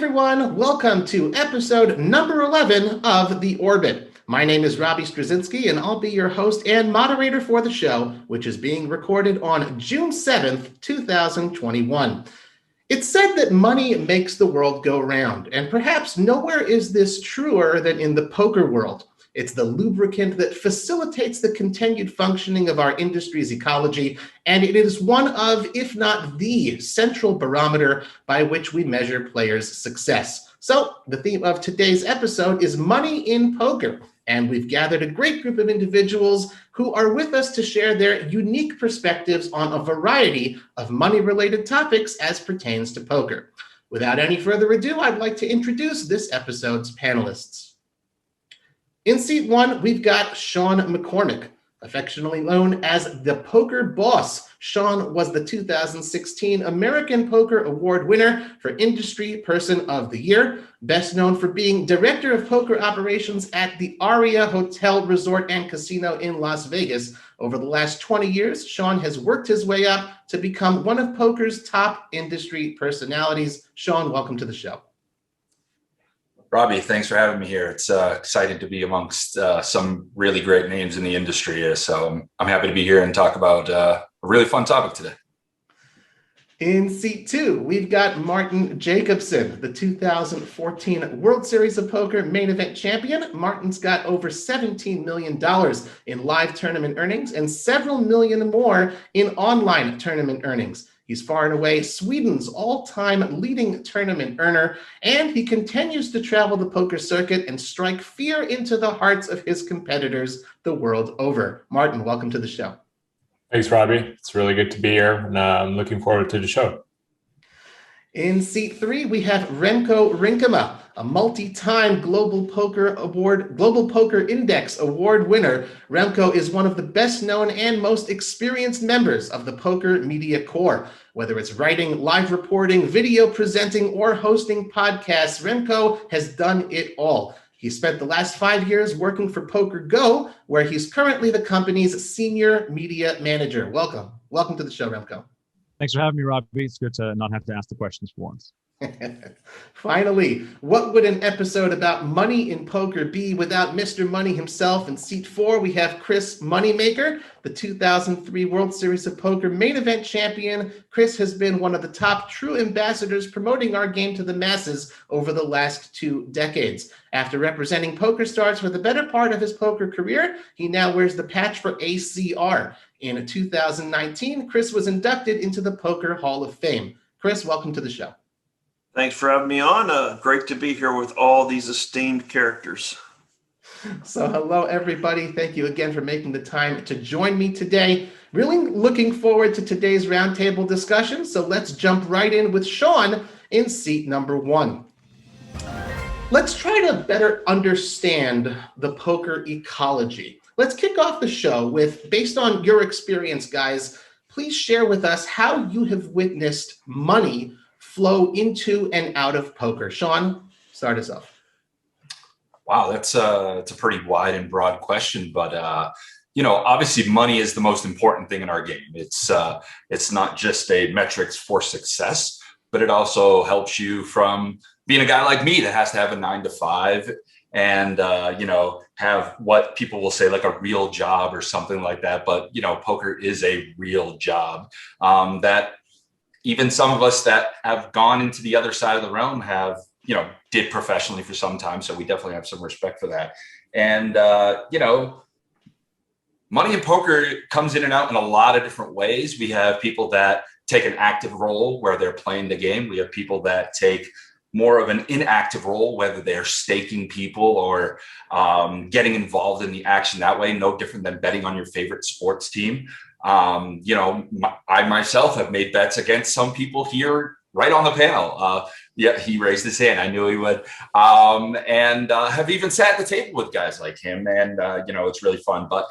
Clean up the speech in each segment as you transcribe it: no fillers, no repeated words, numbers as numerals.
everyone. Welcome to episode number 11 of The Orbit. My name is Robbie Strazynski, and I'll be your host and moderator for the show, which is being recorded on June 7th, 2021. It's said that money makes the world go round, and perhaps nowhere is this truer than in the poker world. It's the lubricant that facilitates the continued functioning of our industry's ecology, and it is one of, if not the central barometer by which we measure players' success. So the theme of today's episode is money in poker, and we've gathered a great group of individuals who are with us to share their unique perspectives on a variety of money-related topics as pertains to poker. Without any further ado, I'd like to introduce this episode's panelists. In seat one, we've got Sean McCormack, affectionately known as the Poker Boss. Sean was the 2016 American Poker Award winner for Industry Person of the Year, best known for being Director of Poker Operations at the Aria Hotel, Resort, and Casino in Las Vegas. Over the last 20 years, Sean has worked his way up to become one of poker's top industry personalities. Sean, welcome to the show. Robbie, thanks for having me here. It's exciting to be amongst some really great names in the industry. So I'm happy to be here and talk about a really fun topic today. In seat two, we've got Martin Jacobson, the 2014 World Series of Poker main event champion. Martin's got over $17 million in live tournament earnings and several million more in online tournament earnings. He's far and away Sweden's all-time leading tournament earner, and he continues to travel the poker circuit and strike fear into the hearts of his competitors the world over. Martin, welcome to the show. Thanks, Robbie. It's really good to be here, and I'm looking forward to the show. In seat three, we have Remko Rinkema, a multi-time Global Poker Index Award winner. Remko is one of the best known and most experienced members of the poker media corps. Whether it's writing, live reporting, video presenting, or hosting podcasts, Remko has done it all. He spent the last 5 years working for PokerGO, where he's currently the company's senior media manager. Welcome to the show, Remko. Thanks for having me, Robbie. It's good to not have to ask the questions for once. Finally, what would an episode about money in poker be without Mr. Money himself? In seat four, we have Chris Moneymaker, the 2003 World Series of Poker main event champion. Chris has been one of the top true ambassadors promoting our game to the masses over the last 2 decades. After representing PokerStars for the better part of his poker career, he now wears the patch for ACR. In 2019, Chris was inducted into the Poker Hall of Fame. Chris, welcome to the show. Thanks for having me on. Great to be here with all these esteemed characters. So hello, everybody. Thank you again for making the time to join me today. Really looking forward to today's roundtable discussion. So let's jump right in with Sean in seat number one. Let's try to better understand the poker ecology. Let's kick off the show with, based on your experience, guys, please share with us how you have witnessed money flow into and out of poker. Sean, start us off. Wow, it's a pretty wide and broad question, but obviously money is the most important thing in our game. It's not just a metrics for success, but it also helps you from being a guy like me that has to have a 9 to 5 and have what people will say like a real job or something like that. But poker is a real job that even some of us that have gone into the other side of the realm have, did professionally for some time. So we definitely have some respect for that. And, money in poker comes in and out in a lot of different ways. We have people that take an active role where they're playing the game. We have people that take more of an inactive role, whether they're staking people or getting involved in the action that way. No different than betting on your favorite sports team. I myself have made bets against some people here right on the panel. He raised his hand. I knew he would. And have even sat at the table with guys like him. And, it's really fun. But,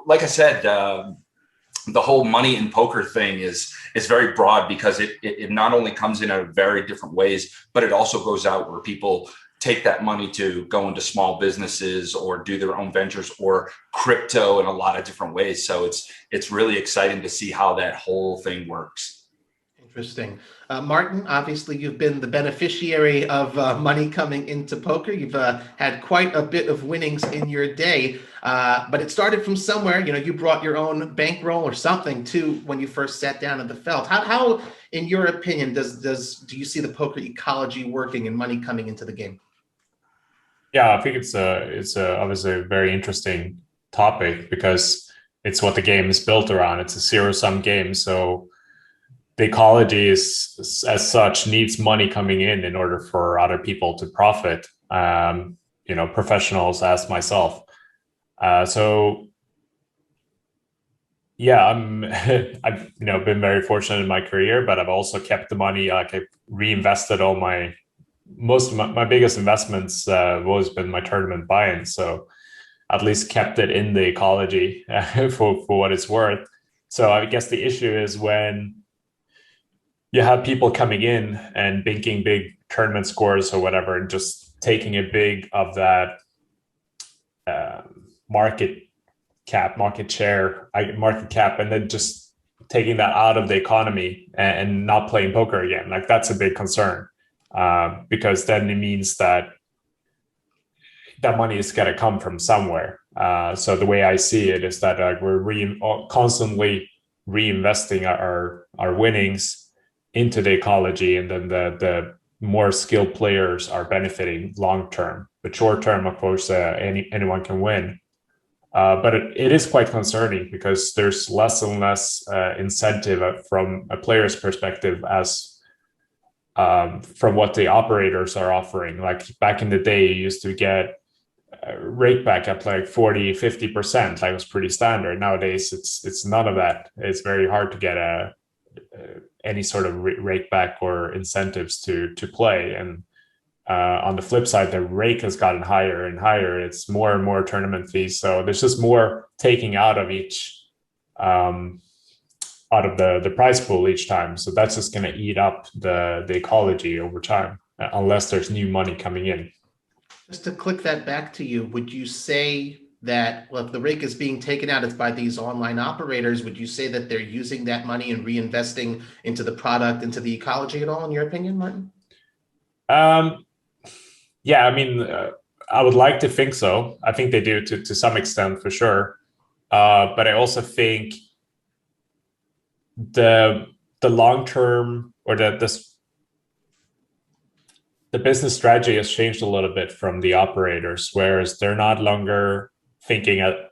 like I said, the whole money in poker thing is very broad because it not only comes in a very different ways, but it also goes out where people take that money to go into small businesses or do their own ventures or crypto in a lot of different ways. So it's really exciting to see how that whole thing works. Interesting. Martin, obviously you've been the beneficiary of money coming into poker. You've had quite a bit of winnings in your day, but it started from somewhere. You know, you brought your own bankroll or something to when you first sat down at the felt. How in your opinion, do you see the poker ecology working and money coming into the game? Yeah, I think it's obviously a very interesting topic because it's what the game is built around. It's a zero-sum game, so the ecology is as such needs money coming in order for other people to profit. You know, professionals as myself. So yeah, I've been very fortunate in my career, but I've also kept the money. Like I've reinvested all most of my biggest investments have always been my tournament buy-ins. So at least kept it in the ecology for what it's worth. So I guess the issue is when you have people coming in and banking big tournament scores or whatever, and just taking a big of that market cap, and then just taking that out of the economy and not playing poker again. Like that's a big concern because then it means that money is going to come from somewhere. So the way I see it is that we're constantly reinvesting our winnings into the ecology, and then the more skilled players are benefiting long term. But short term, of course, anyone can win. But it is quite concerning because there's less and less incentive from a player's perspective as from what the operators are offering. Like back in the day, you used to get rake back at like 40-50%. Like it was pretty standard. Nowadays, it's none of that. It's very hard to get any sort of rake back or incentives to play. And on the flip side, the rake has gotten higher and higher. It's more and more tournament fees. So there's just more taking out of each out of the prize pool each time. So that's just going to eat up the ecology over time, unless there's new money coming in. Just to click that back to you, would you say that, well, if the rake is being taken out, it's by these online operators, would you say that they're using that money and reinvesting into the product, into the ecology at all, in your opinion, Martin? Yeah, I mean, I would like to think so. I think they do to some extent for sure. But I also think the long term or the business strategy has changed a little bit from the operators, whereas they're not longer thinking about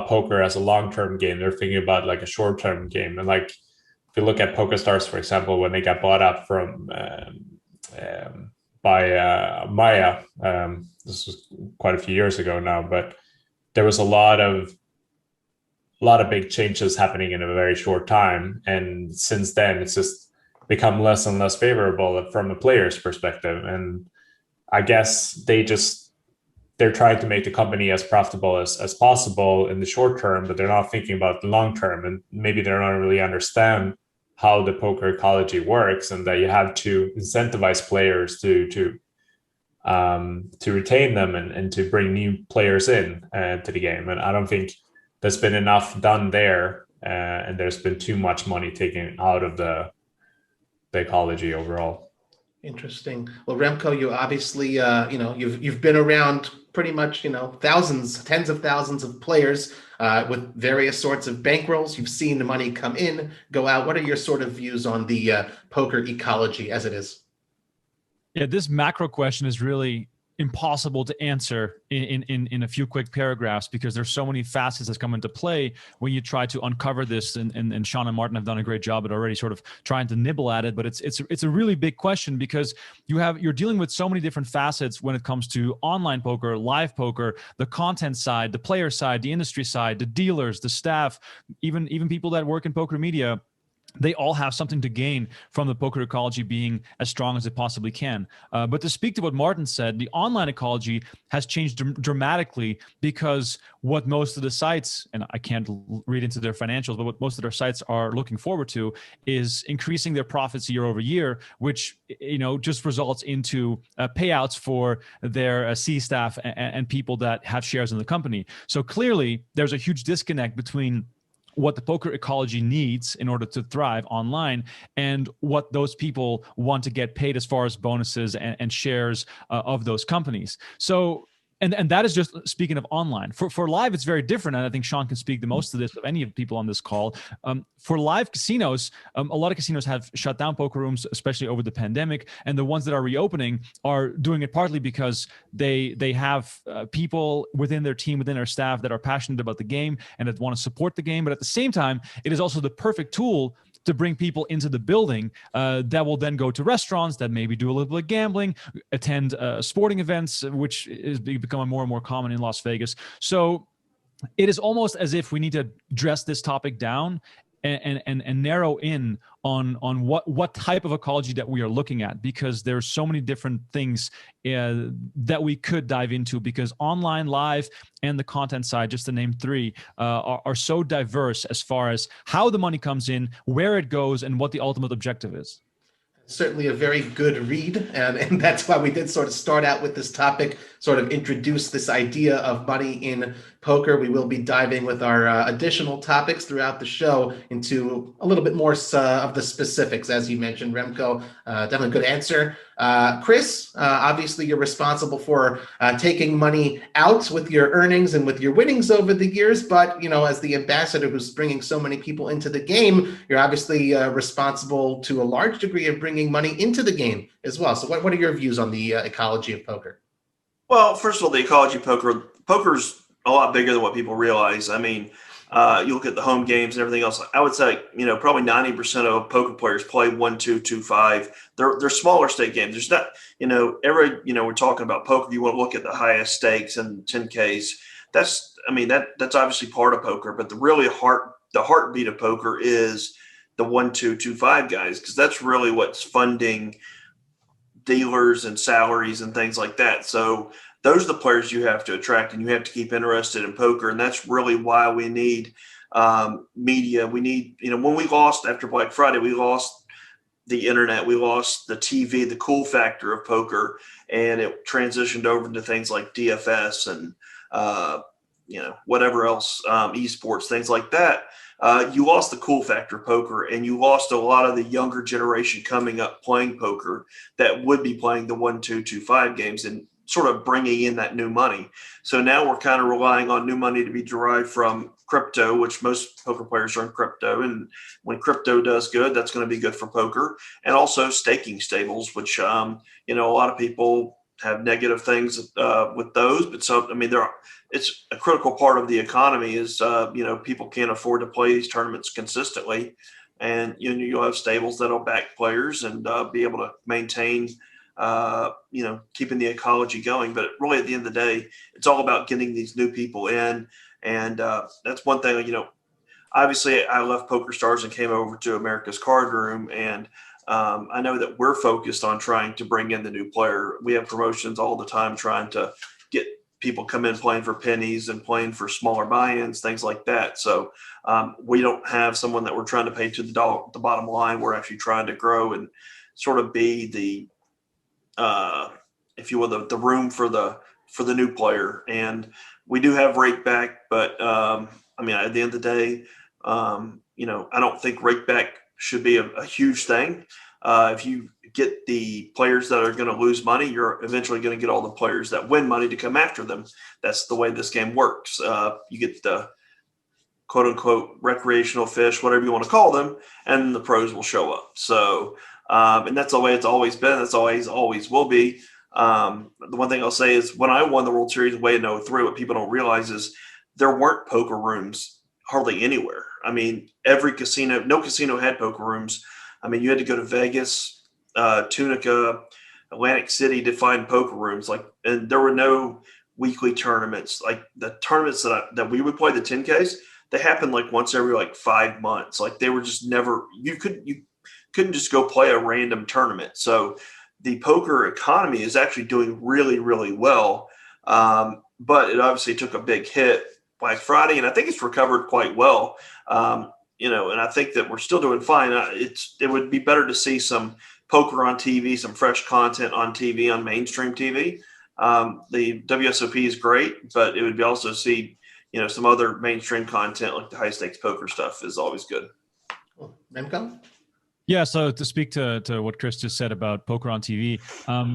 poker as a long-term game. They're thinking about like a short-term game. And like if you look at PokerStars, for example, when they got bought up from by Maya, this was quite a few years ago now, but there was a lot of big changes happening in a very short time. And since then, it's just become less and less favorable from a player's perspective. And I guess they're trying to make the company as profitable as possible in the short term, but they're not thinking about the long term. And maybe they don't really understand how the poker ecology works, and that you have to incentivize players to retain them and to bring new players in to the game. And I don't think there's been enough done there, and there's been too much money taken out of the ecology overall. Interesting. Well, Remko, you obviously, you've been around pretty much, thousands, tens of thousands of players with various sorts of bankrolls. You've seen the money come in, go out. What are your sort of views on the poker ecology as it is? Yeah, this macro question is really impossible to answer in a few quick paragraphs, because there's so many facets that come into play when you try to uncover this. And Sean and Martin have done a great job at already sort of trying to nibble at it. But it's a really big question, because you're dealing with so many different facets when it comes to online poker, live poker, the content side, the player side, the industry side, the dealers, the staff, even people that work in poker media. They all have something to gain from the poker ecology being as strong as it possibly can. But to speak to what Martin said, the online ecology has changed dramatically, because what most of the sites, and I can't read into their financials, but what most of their sites are looking forward to is increasing their profits year over year, which just results into payouts for their C staff and people that have shares in the company. So clearly, there's a huge disconnect between what the poker ecology needs in order to thrive online, and what those people want to get paid as far as bonuses and shares of those companies. So, and that is just speaking of online. For live, it's very different, and I think Sean can speak the most to this of any of the people on this call. For live casinos, a lot of casinos have shut down poker rooms, especially over the pandemic, and the ones that are reopening are doing it partly because they have people within their team, within their staff, that are passionate about the game and that want to support the game. But at the same time, it is also the perfect tool to bring people into the building that will then go to restaurants, that maybe do a little bit of gambling, attend sporting events, which is becoming more and more common in Las Vegas. So it is almost as if we need to dress this topic down and narrow in on what type of ecology that we are looking at, because there's so many different things that we could dive into, because online, live, and the content side, just to name three, are so diverse as far as how the money comes in, where it goes, and what the ultimate objective is. Certainly a very good read, and that's why we did sort of start out with this topic, sort of introduce this idea of money in poker. We will be diving with our additional topics throughout the show into a little bit more of the specifics, as you mentioned, Remko. Definitely a good answer. Chris, obviously you're responsible for taking money out with your earnings and with your winnings over the years, but as the ambassador who's bringing so many people into the game, you're obviously responsible to a large degree of bringing money into the game as well. So what are your views on the ecology of poker? Well, first of all, the ecology of poker's a lot bigger than what people realize. I mean, you look at the home games and everything else. I would say, probably 90% of poker players play 1, 2, 2, 5. They're smaller stake games. There's not, we're talking about poker. You want to look at the highest stakes and 10Ks. That's obviously part of poker, but the heartbeat of poker is the 1, 2, 2, 5 guys, because that's really what's funding dealers and salaries and things like that. So those are the players you have to attract, and you have to keep interested in poker. And that's really why we need media. We need, when we lost after Black Friday, we lost the internet, we lost the TV, the cool factor of poker, and it transitioned over into things like DFS and, whatever else, esports, things like that. You lost the cool factor of poker, and you lost a lot of the younger generation coming up playing poker that would be playing the 1, 2, 2, 5 games and sort of bringing in that new money. So now we're kind of relying on new money to be derived from crypto, which most poker players are in crypto. And when crypto does good, that's going to be good for poker. And also staking stables, which, a lot of people have negative things with those. But so, it's a critical part of the economy is, people can't afford to play these tournaments consistently. And you'll have stables that'll back players and be able to maintain keeping the ecology going. But really, at the end of the day, it's all about getting these new people in. And that's one thing, obviously I left PokerStars and came over to America's Card Room. And I know that we're focused on trying to bring in the new player. We have promotions all the time, trying to get people come in playing for pennies and playing for smaller buy-ins, things like that. So we don't have someone that we're trying to pay to the bottom line. We're actually trying to grow and sort of be the, if you will, the room for the new player. And we do have rake back, but at the end of the day, I don't think rake back should be a huge thing. If you get the players that are going to lose money, you're eventually going to get all the players that win money to come after them. That's the way this game works. You get the quote unquote recreational fish, whatever you want to call them, and the pros will show up. So, and that's the way it's always been. That's always will be. The one thing I'll say is when I won the World Series way in 03, what people don't realize is there weren't poker rooms hardly anywhere. Every casino, no casino had poker rooms. You had to go to Vegas, Tunica, Atlantic City to find poker rooms. And there were no weekly tournaments. Like the tournaments that we would play, the 10Ks, they happened once every 5 months. They were just never. You couldn't just go play a random tournament. So the poker economy is actually doing really, really well. But it obviously took a big hit Black Friday, and I think it's recovered quite well. And I think that we're still doing fine. It would be better to see some poker on TV, some fresh content on mainstream TV. The WSOP is great, but it would be also see, some other mainstream content like the high stakes poker stuff is always good. Cool. Remko? Yeah, so to speak to what Chris just said about poker on TV,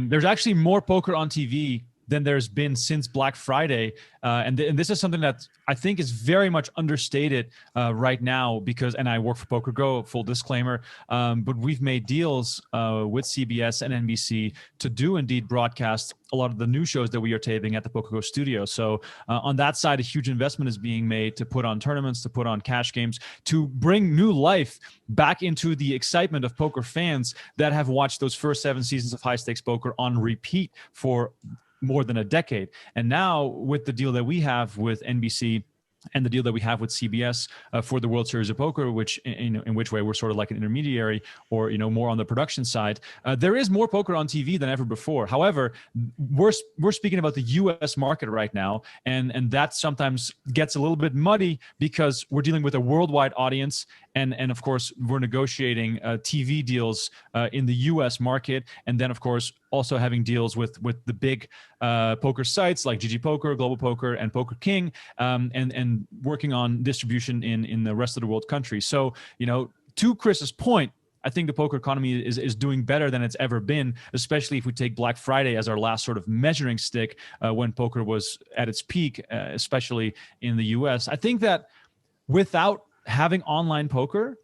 there's actually more poker on TV than there's been since Black Friday. And this is something that I think is very much understated right now because, and I work for PokerGo, full disclaimer, but we've made deals with CBS and NBC to do indeed broadcast a lot of the new shows that we are taping at the PokerGo studio. So on that side, a huge investment is being made to put on tournaments, to put on cash games, to bring new life back into the excitement of poker fans that have watched those first 7 seasons of high stakes poker on repeat for more than a decade. And now with the deal that we have with NBC and the deal that we have with CBS for the World Series of Poker, which in which way we're sort of like an intermediary or more on the production side, there is more poker on TV than ever before. However, we're speaking about the U.S. market right now, and that sometimes gets a little bit muddy because we're dealing with a worldwide audience, and of course we're negotiating TV deals in the U.S. market, and then of course also having deals with the big poker sites like GG Poker, Global Poker, and Poker King, and working on distribution in the rest of the world countries. So, to Chris's point, I think the poker economy is doing better than it's ever been, especially if we take Black Friday as our last sort of measuring stick when poker was at its peak, especially in the US. I think that without having online poker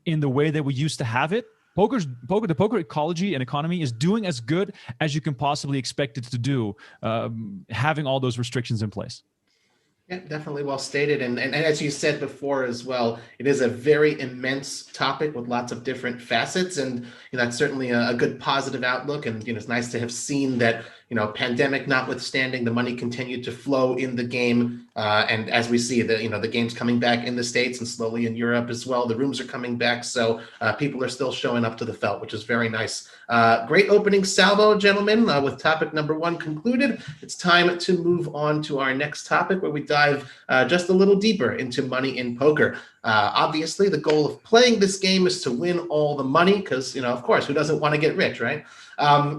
in the way that we used to have it, the poker ecology and economy is doing as good as you can possibly expect it to do, having all those restrictions in place. Yeah, definitely well stated. And as you said before as well, it is a very immense topic with lots of different facets. And that's certainly a good positive outlook. And it's nice to have seen that, pandemic notwithstanding, the money continued to flow in the game. And as we see, the game's coming back in the States and slowly in Europe as well. The rooms are coming back. So people are still showing up to the felt, which is very nice. Great opening salvo, gentlemen. With topic number 1 concluded, it's time to move on to our next topic where we dive just a little deeper into money in poker. Obviously, the goal of playing this game is to win all the money because, of course, who doesn't want to get rich, right?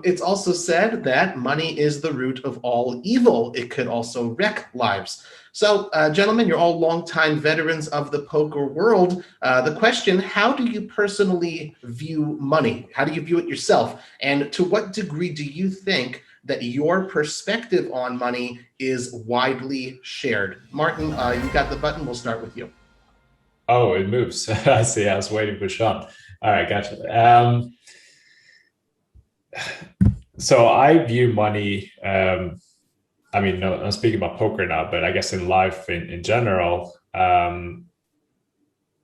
It's also said that money is the root of all evil. It could also wreck lives. So, gentlemen, you're all longtime veterans of the poker world. The question, how do you personally view money? How do you view it yourself? And to what degree do you think that your perspective on money is widely shared? Martin, you got the button. We'll start with you. Oh, it moves. I see. I was waiting for Sean. All right, gotcha. So I view money, no, I'm speaking about poker now, but I guess in life in general,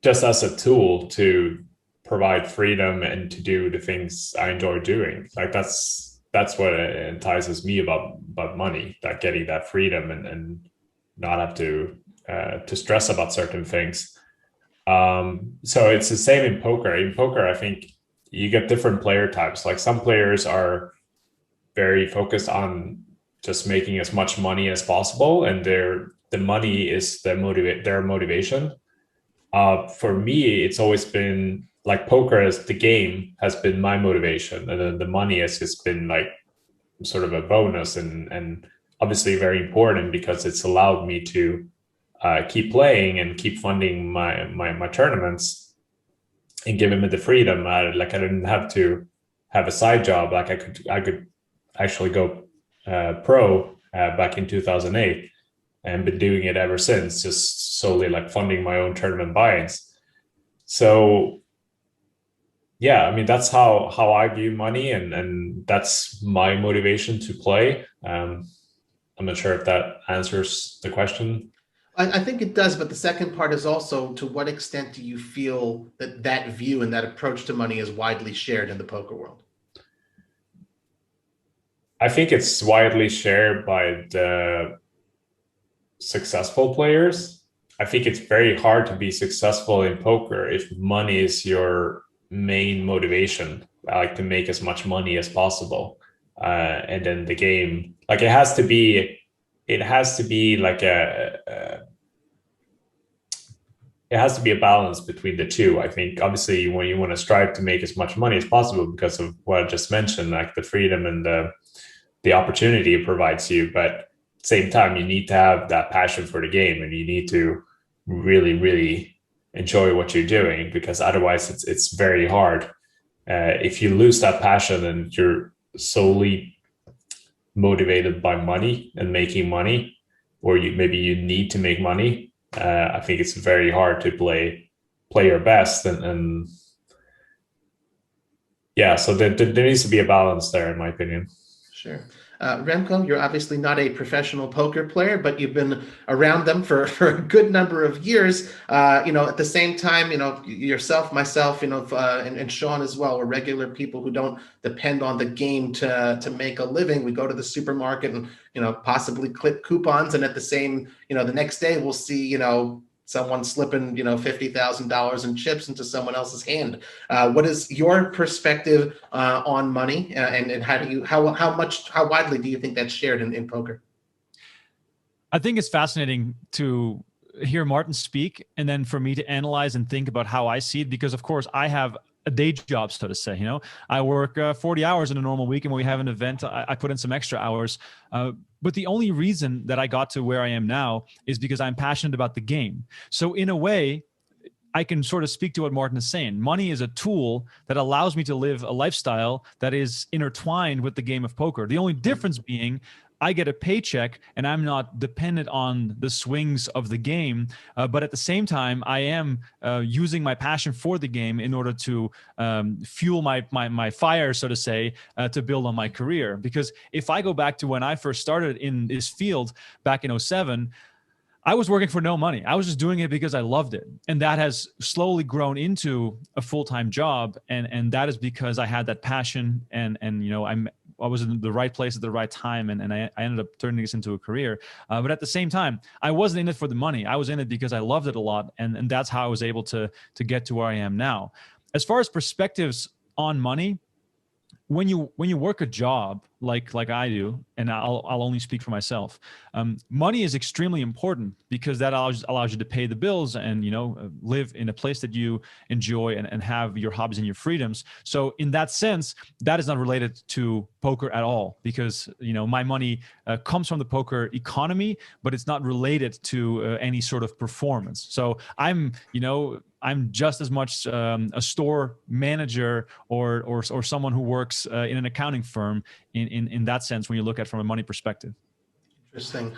just as a tool to provide freedom and to do the things I enjoy doing. Like that's what entices me about money, like getting that freedom and not have to stress about certain things. So it's the same in poker. In poker, I think you get different player types. Like some players are very focused on just making as much money as possible, and the money is their motivation. For me, it's always been like poker as the game has been my motivation, and then the money has just been like sort of a bonus and obviously very important because it's allowed me to keep playing and keep funding my tournaments and giving me the freedom. I didn't have to have a side job. Like I could actually go pro back in 2008 and been doing it ever since, just solely like funding my own tournament buy-ins. So yeah, that's how I view money, and that's my motivation to play. I'm not sure if that answers the question. I think it does, but the second part is also, to what extent do you feel that view and that approach to money is widely shared in the poker world? I think it's widely shared by the successful players. I think it's very hard to be successful in poker if money is your main motivation. I like to make as much money as possible. And then the game, like it has to be like it has to be a balance between the two. I think obviously when you want to strive to make as much money as possible because of what I just mentioned, like the freedom and the opportunity it provides you. But same time, you need to have that passion for the game, and you need to really, really enjoy what you're doing, because otherwise it's very hard. If you lose that passion and you're solely motivated by money and making money, or maybe you need to make money, I think it's very hard to play your best. And yeah, so there needs to be a balance there, in my opinion. Sure. Remko, you're obviously not a professional poker player, but you've been around them for a good number of years. At the same time, yourself, myself, and Sean as well, we're regular people who don't depend on the game to make a living. We go to the supermarket and, possibly clip coupons. And at the same, the next day we'll see, someone slipping, $50,000 in chips into someone else's hand. What is your perspective on money, and how widely do you think that's shared in poker? I think it's fascinating to hear Martin speak, and then for me to analyze and think about how I see it, because of course I have a day job, so to say. I work 40 hours in a normal week, and when we have an event, I put in some extra hours. But the only reason that I got to where I am now is because I'm passionate about the game. So in a way, I can sort of speak to what Martin is saying. Money is a tool that allows me to live a lifestyle that is intertwined with the game of poker. The only difference being I get a paycheck and I'm not dependent on the swings of the game. But at the same time, I am using my passion for the game in order to fuel my fire, so to say, to build on my career. Because if I go back to when I first started in this field back in 2007, I was working for no money. I was just doing it because I loved it. And that has slowly grown into a full-time job. And that is because I had that passion and I was in the right place at the right time, and I ended up turning this into a career. But at the same time, I wasn't in it for the money. I was in it because I loved it a lot, and that's how I was able to get to where I am now. As far as perspectives on money, when you work a job like I do, and I'll only speak for myself, money is extremely important because that allows you to pay the bills and live in a place that you enjoy and have your hobbies and your freedoms. So in that sense, that is not related to poker at all, because my money comes from the poker economy, but it's not related to any sort of performance. So I'm just as much a store manager or someone who works in an accounting firm in that sense when you look at it from a money perspective. Interesting.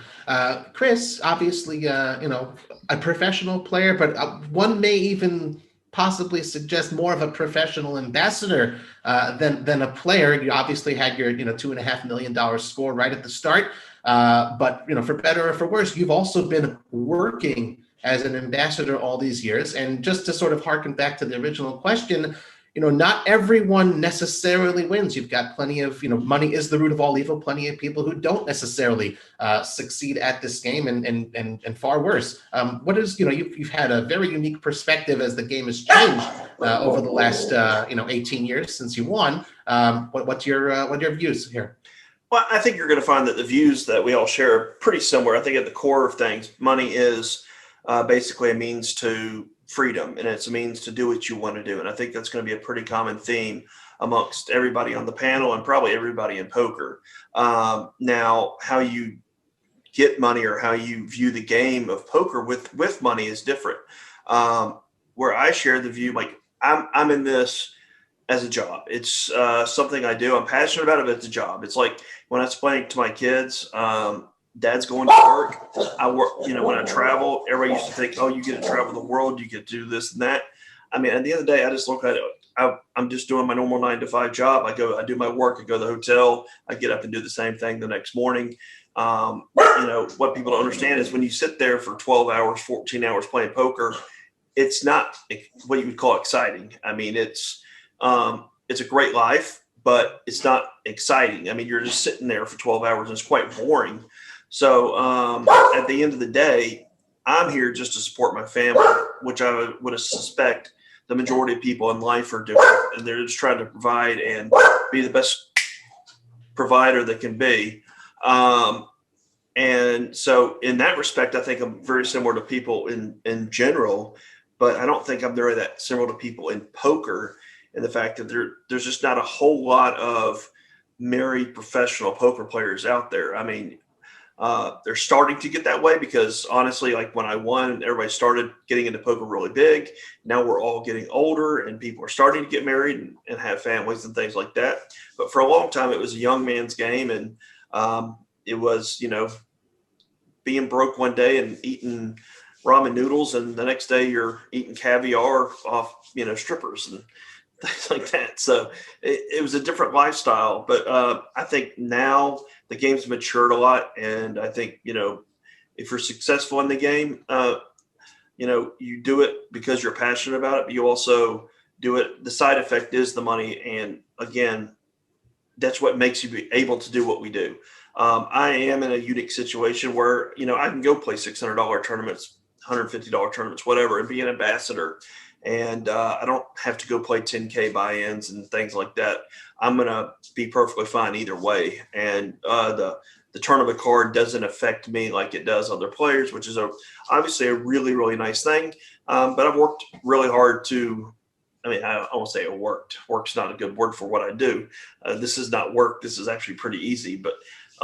Chris, obviously, a professional player, but one may even possibly suggest more of a professional ambassador than a player. You obviously had your $2.5 million score right at the start, but for better or for worse, you've also been working as an ambassador all these years. And just to sort of harken back to the original question, not everyone necessarily wins. You've got plenty of, money is the root of all evil, plenty of people who don't necessarily succeed at this game and far worse. What is, you've had a very unique perspective as the game has changed over the last, 18 years since you won. What are your views here? Well, I think you're going to find that the views that we all share are pretty similar. I think at the core of things, money is basically a means to freedom, and it's a means to do what you want to do. And I think that's going to be a pretty common theme amongst everybody on the panel and probably everybody in poker. Now, how you get money or how you view the game of poker with money is different. Where I share the view, like I'm in this as a job. It's something I do. I'm passionate about it, but it's a job. It's like when I explain to my kids, Dad's going to work. I work, when I travel, everybody used to think, oh, you get to travel the world, you get to do this and that. I mean, at the end of the day, I just look at it. I'm just doing my normal 9-to-5 job. I do my work, I go to the hotel, I get up and do the same thing the next morning. What people don't understand is when you sit there for 12 hours, 14 hours playing poker, it's not what you would call exciting. I mean, it's a great life, but it's not exciting. I mean, you're just sitting there for 12 hours and it's quite boring. So at the end of the day, I'm here just to support my family, which I would suspect the majority of people in life are doing. And they're just trying to provide and be the best provider that can be. And so in that respect, I think I'm very similar to people in general, but I don't think I'm very that similar to people in poker, and the fact that there's just not a whole lot of married professional poker players out there. I mean, They're starting to get that way because honestly, like when I won, everybody started getting into poker really big. Now we're all getting older and people are starting to get married and have families and things like that. But for a long time, it was a young man's game. And it was, being broke one day and eating ramen noodles, and the next day you're eating caviar off, strippers and things like that. So it was a different lifestyle. But I think now the game's matured a lot. And I think, if you're successful in the game, you do it because you're passionate about it, but you also do it. The side effect is the money. And again, that's what makes you be able to do what we do. I am in a unique situation where, I can go play $600 tournaments, $150 tournaments, whatever, and be an ambassador. And I don't have to go play 10K buy-ins and things like that. I'm going to be perfectly fine either way. And the tournament card doesn't affect me like it does other players, which is obviously a really, really nice thing. But I've worked really hard I won't say it worked. Work's not a good word for what I do. This is not work. This is actually pretty easy. But,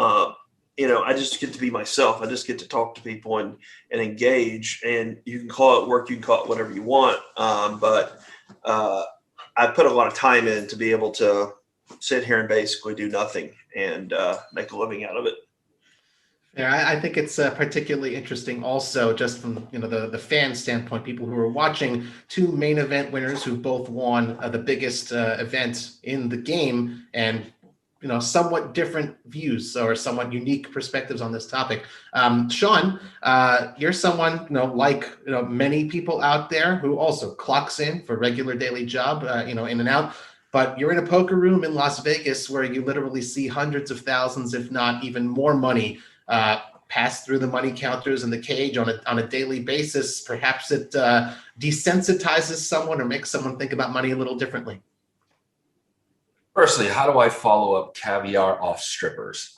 I just get to be myself. I just get to talk to people and engage. And you can call it work. You can call it whatever you want. But I put a lot of time in to be able to sit here and basically do nothing and make a living out of it. Yeah, I think it's particularly interesting also just from the fan standpoint, people who are watching two main event winners who both won the biggest event in the game, and somewhat different views or somewhat unique perspectives on this topic. Sean, you're someone like many people out there who also clocks in for regular daily job, in and out. But you're in a poker room in Las Vegas where you literally see hundreds of thousands, if not even more money pass through the money counters in the cage on a daily basis. Perhaps it desensitizes someone or makes someone think about money a little differently. Personally, how do I follow up caviar off strippers?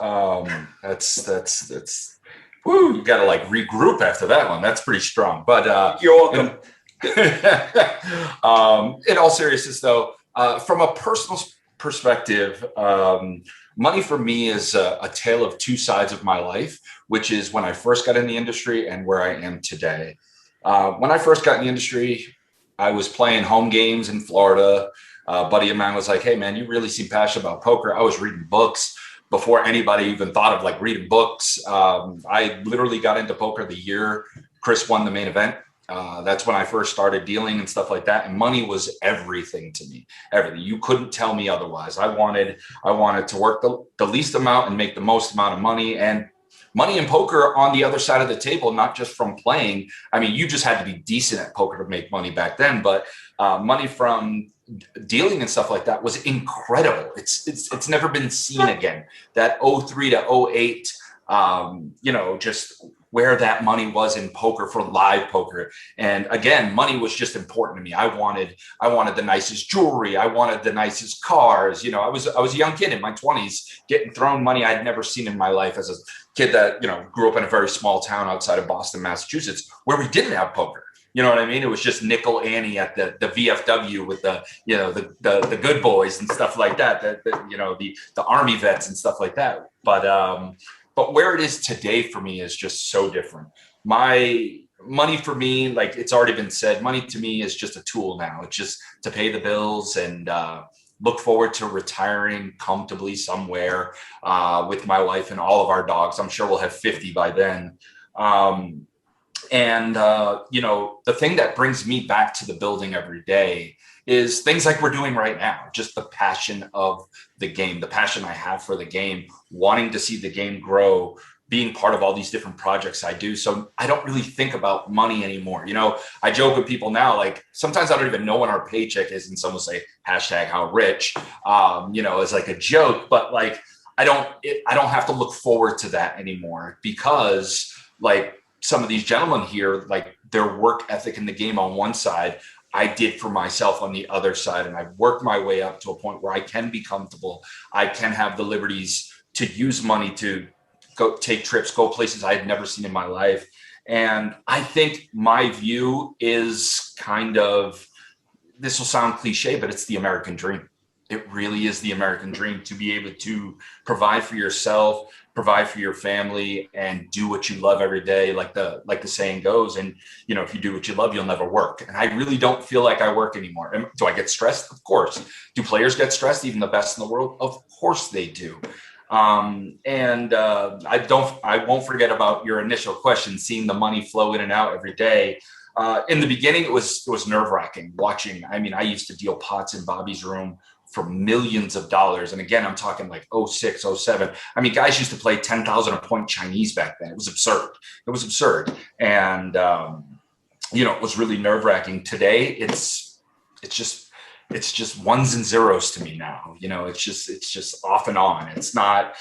That's woo, you got to regroup after that one. That's pretty strong. But you're welcome. In all seriousness, though, from a personal perspective, money for me is a tale of two sides of my life, which is when I first got in the industry and where I am today. When I first got in the industry, I was playing home games in Florida. A buddy of mine was like, "Hey, man, you really seem passionate about poker." I was reading books before anybody even thought of reading books. I literally got into poker the year Chris won the main event. That's when I first started dealing and stuff like that. And money was everything to me, everything. You couldn't tell me otherwise. I wanted to work the least amount and make the most amount of money, and money in poker on the other side of the table, not just from playing. I mean, you just had to be decent at poker to make money back then, but money from dealing and stuff like that was incredible. It's never been seen again. That 03 to 08, just where that money was in poker for live poker. And again, money was just important to me. I wanted the nicest jewelry. I wanted the nicest cars. I was a young kid in my 20s getting thrown money I'd never seen in my life as a kid that, grew up in a very small town outside of Boston, Massachusetts, where we didn't have poker. You know what I mean? It was just nickel ante at the VFW with the good boys and stuff like that. The Army vets and stuff like that. But where it is today for me is just so different. My money for me, like it's already been said, money to me is just a tool now. It's just to pay the bills and look forward to retiring comfortably somewhere with my wife and all of our dogs. I'm sure we'll have 50 by then. The thing that brings me back to the building every day is things like we're doing right now, just the passion of the game, the passion I have for the game, wanting to see the game grow, being part of all these different projects I do. So I don't really think about money anymore. I joke with people now, sometimes I don't even know when our paycheck is, and someone will say #howrich, as a joke, but I don't have to look forward to that anymore because some of these gentlemen here, their work ethic in the game on one side, I did for myself on the other side. And I've worked my way up to a point where I can be comfortable. I can have the liberties to use money to go take trips, go places I had never seen in my life. And I think my view is this will sound cliche, but it's the American dream. It really is the American dream to be able to provide for yourself, provide for your family, and do what you love every day, like the saying goes. And if you do what you love, you'll never work. And I really don't feel like I work anymore. Do I get stressed? Of course. Do players get stressed? Even the best in the world? Of course they do. I won't forget about your initial question, seeing the money flow in and out every day. In the beginning, it was nerve-wracking watching. I mean, I used to deal pots in Bobby's room for millions of dollars. And again, I'm talking like 06, 07. I mean, guys used to play 10,000 a point Chinese back then. It was absurd. And, it was really nerve-wracking. Today, it's just ones and zeros to me now. It's just off and on. It's not,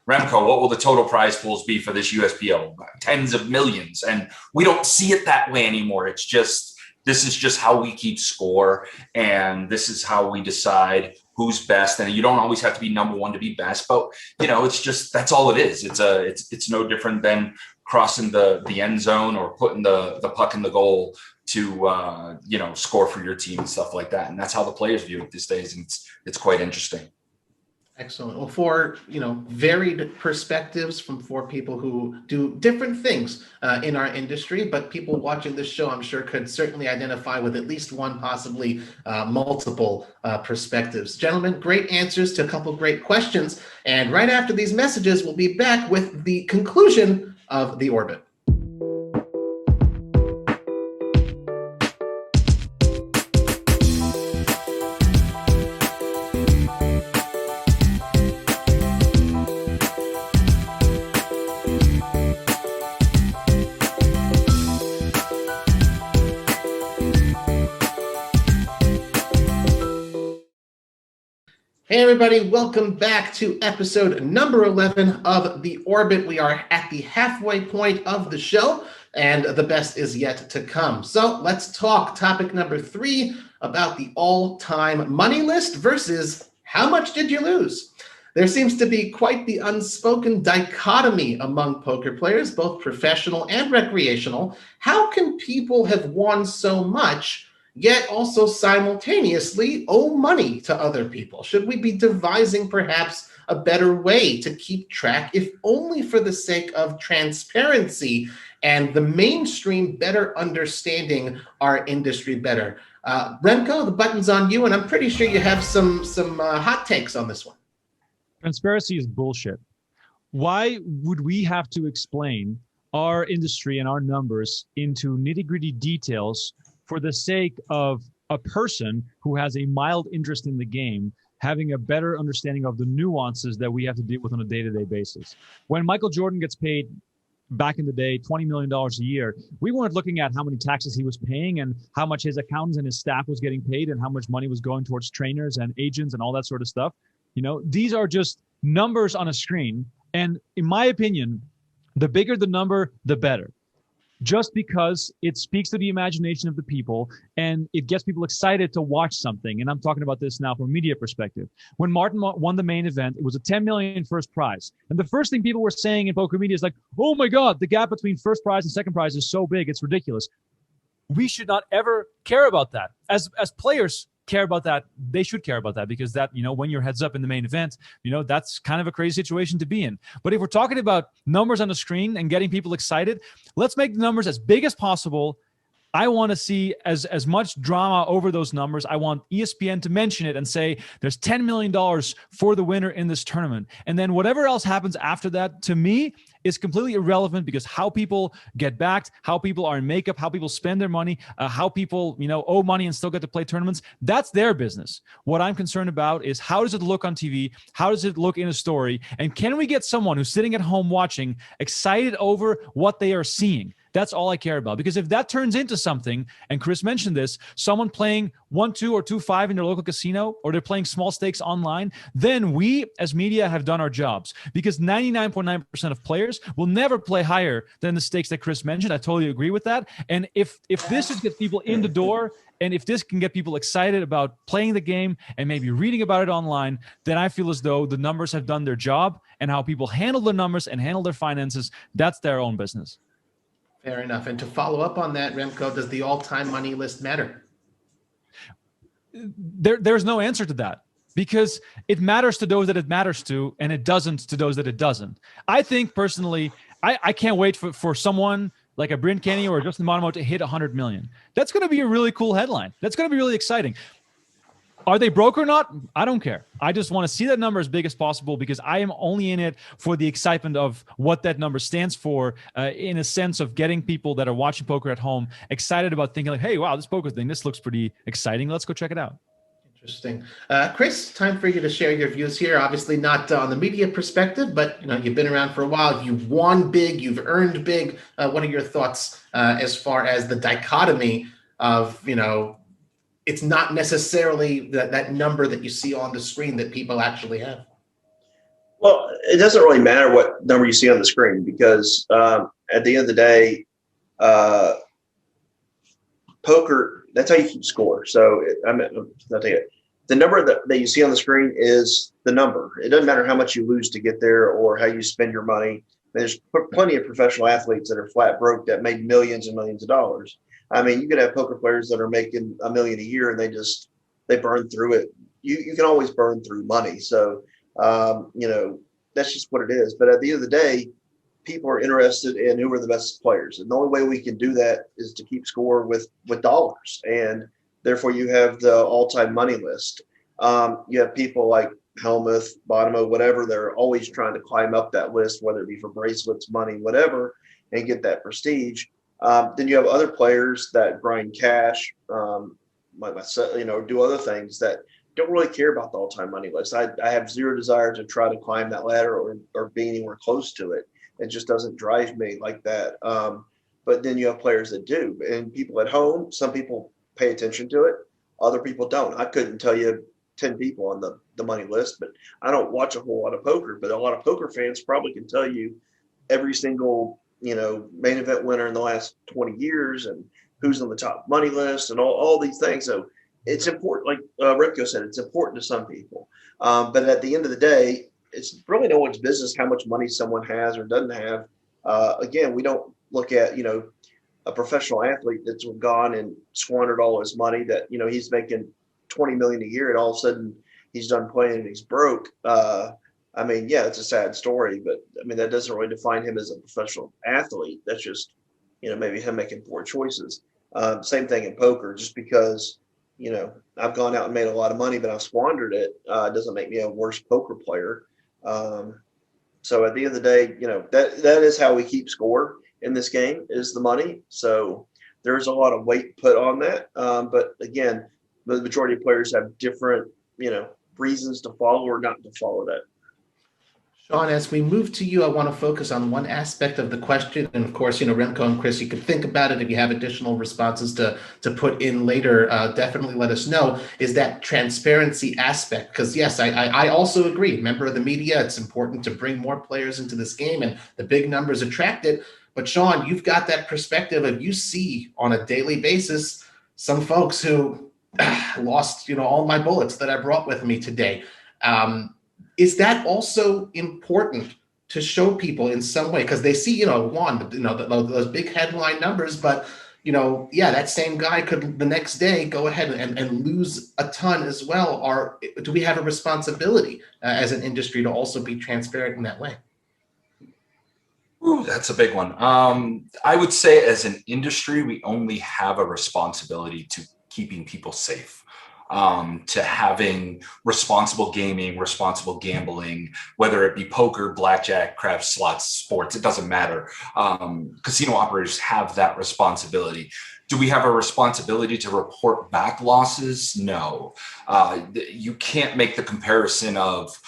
Remko, what will the total prize pools be for this USPO? Tens of millions. And we don't see it that way anymore. This is just how we keep score, and this is how we decide who's best. And you don't always have to be number one to be best, but it's just, that's all it is. It's no different than crossing the end zone or putting the puck in the goal to score for your team and stuff like that. And that's how the players view it these days, and it's quite interesting. Excellent. Well, for varied perspectives from four people who do different things in our industry, but people watching this show, I'm sure, could certainly identify with at least one, possibly multiple perspectives. Gentlemen, great answers to a couple great questions. And right after these messages, we'll be back with the conclusion of the Orbit. Hey everybody, welcome back to episode number 11 of The Orbit. We are at the halfway point of the show, and the best is yet to come. So let's talk topic number 3 about the all-time money list versus how much did you lose? There seems to be quite the unspoken dichotomy among poker players, both professional and recreational. How can people have won so much yet also simultaneously owe money to other people? Should we be devising perhaps a better way to keep track, if only for the sake of transparency and the mainstream better understanding our industry better? Remko, the button's on you, and I'm pretty sure you have some hot takes on this one. Transparency is bullshit. Why would we have to explain our industry and our numbers into nitty-gritty details for the sake of a person who has a mild interest in the game having a better understanding of the nuances that we have to deal with on a day-to-day basis? When Michael Jordan gets paid back in the day $20 million a year, we weren't looking at how many taxes he was paying and how much his accountants and his staff was getting paid and how much money was going towards trainers and agents and all that sort of stuff. These are just numbers on a screen. And in my opinion, the bigger the number, the better. Just because it speaks to the imagination of the people and it gets people excited to watch something. And I'm talking about this now from a media perspective. When Martin won the main event, it was a 10 million first prize. And the first thing people were saying in poker media is like, oh my God, the gap between first prize and second prize is so big, it's ridiculous. We should not ever care about that. As players care about that, they should care about that, because that, when your head's up in the main event, that's kind of a crazy situation to be in. But if we're talking about numbers on the screen and getting people excited, let's make the numbers as big as possible. I want to see as much drama over those numbers. I want ESPN to mention it and say there's $10 million for the winner in this tournament. And then whatever else happens after that, to me, is completely irrelevant, because how people get backed, how people are in makeup, how people spend their money, how people, owe money and still get to play tournaments, that's their business. What I'm concerned about is, how does it look on TV? How does it look in a story? And can we get someone who's sitting at home watching excited over what they are seeing? That's all I care about. Because if that turns into something, and Chris mentioned this, someone playing 1-2 or 2-5 in their local casino, or they're playing small stakes online, then we as media have done our jobs. Because 99.9% of players will never play higher than the stakes that Chris mentioned. I totally agree with that. And if this just gets people in the door, and if this can get people excited about playing the game and maybe reading about it online, then I feel as though the numbers have done their job, and how people handle the numbers and handle their finances, that's their own business. Fair enough. And to follow up on that, Remko, does the all-time money list matter? there's no answer to that, because it matters to those that it matters to, and it doesn't to those that it doesn't. I think personally, I can't wait for someone like a Bryn Kenny or Justin Monomo to hit 100 million. That's going to be a really cool headline. That's going to be really exciting. Are they broke or not? I don't care. I just want to see that number as big as possible, because I am only in it for the excitement of what that number stands for, in a sense of getting people that are watching poker at home excited about thinking like, hey, wow, this poker thing, this looks pretty exciting. Let's go check it out. Interesting. Chris, time for you to share your views here. Obviously not on the media perspective, but you've been around for a while. You've won big. You've earned big. What are your thoughts as far as the dichotomy of, it's not necessarily that number that you see on the screen that people actually have? Well, it doesn't really matter what number you see on the screen, because at the end of the day, poker, that's how you keep score. So the number that you see on the screen is the number. It doesn't matter how much you lose to get there or how you spend your money. There's plenty of professional athletes that are flat broke that made millions and millions of dollars. I mean, you could have poker players that are making $1 million a year and they burn through it. You can always burn through money. So, that's just what it is. But at the end of the day, people are interested in who are the best players. And the only way we can do that is to keep score with dollars. And therefore you have the all-time money list. You have people like Helmuth, Bonomo, whatever, they're always trying to climb up that list, whether it be for bracelets, money, whatever, and get that prestige. Then you have other players that grind cash, like myself, do other things that don't really care about the all-time money list. I have zero desire to try to climb that ladder or be anywhere close to it. It just doesn't drive me like that. But then you have players that do, and people at home, some people pay attention to it, other people don't. I couldn't tell you 10 people on the money list, but I don't watch a whole lot of poker, but a lot of poker fans probably can tell you every single main event winner in the last 20 years and who's on the top money list and all these things. So it's important, like Remko said, it's important to some people. But at the end of the day, it's really no one's business how much money someone has or doesn't have. Again, we don't look at, a professional athlete that's gone and squandered all his money that, he's making 20 million a year and all of a sudden he's done playing and he's broke. It's a sad story, but that doesn't really define him as a professional athlete. That's just, maybe him making poor choices. Same thing in poker, just because, I've gone out and made a lot of money, but I've squandered it, doesn't make me a worse poker player. So at the end of the day, that is how we keep score in this game, is the money. So there's a lot of weight put on that. But again, the majority of players have different, reasons to follow or not to follow that. Sean, as we move to you, I want to focus on one aspect of the question. And of course, Remko and Chris, you can think about it. If you have additional responses to put in later, definitely let us know, is that transparency aspect. Because yes, I also agree. Member of the media, it's important to bring more players into this game, and the big numbers attract it. But Sean, you've got that perspective of, you see on a daily basis some folks who lost, all my bullets that I brought with me today. Is that also important to show people in some way? Because they see, those big headline numbers, but, that same guy could the next day go ahead and lose a ton as well. Or do we have a responsibility as an industry to also be transparent in that way? Ooh, that's a big one. I would say as an industry, we only have a responsibility to keeping people safe. To having responsible gaming, responsible gambling, whether it be poker, blackjack, craps, slots, sports, it doesn't matter. Casino operators have that responsibility. Do we have a responsibility to report back losses? No. You can't make the comparison of,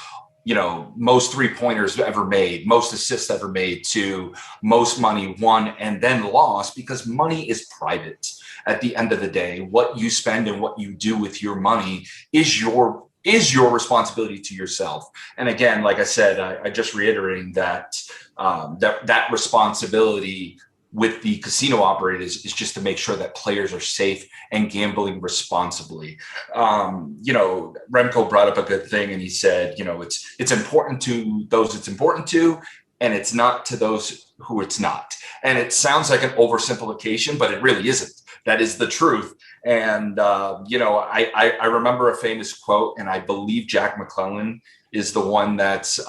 most 3-pointers ever made, most assists ever made to most money won and then lost, because money is private. At the end of the day, what you spend and what you do with your money is your responsibility to yourself. And again, like I said, I just reiterating that that responsibility with the casino operators is just to make sure that players are safe and gambling responsibly. Remko brought up a good thing, and he said, it's important to those it's important to, and it's not to those who it's not. And it sounds like an oversimplification, but it really isn't. that is the truth. And, I remember a famous quote, and I believe Jack McClellan is the one that's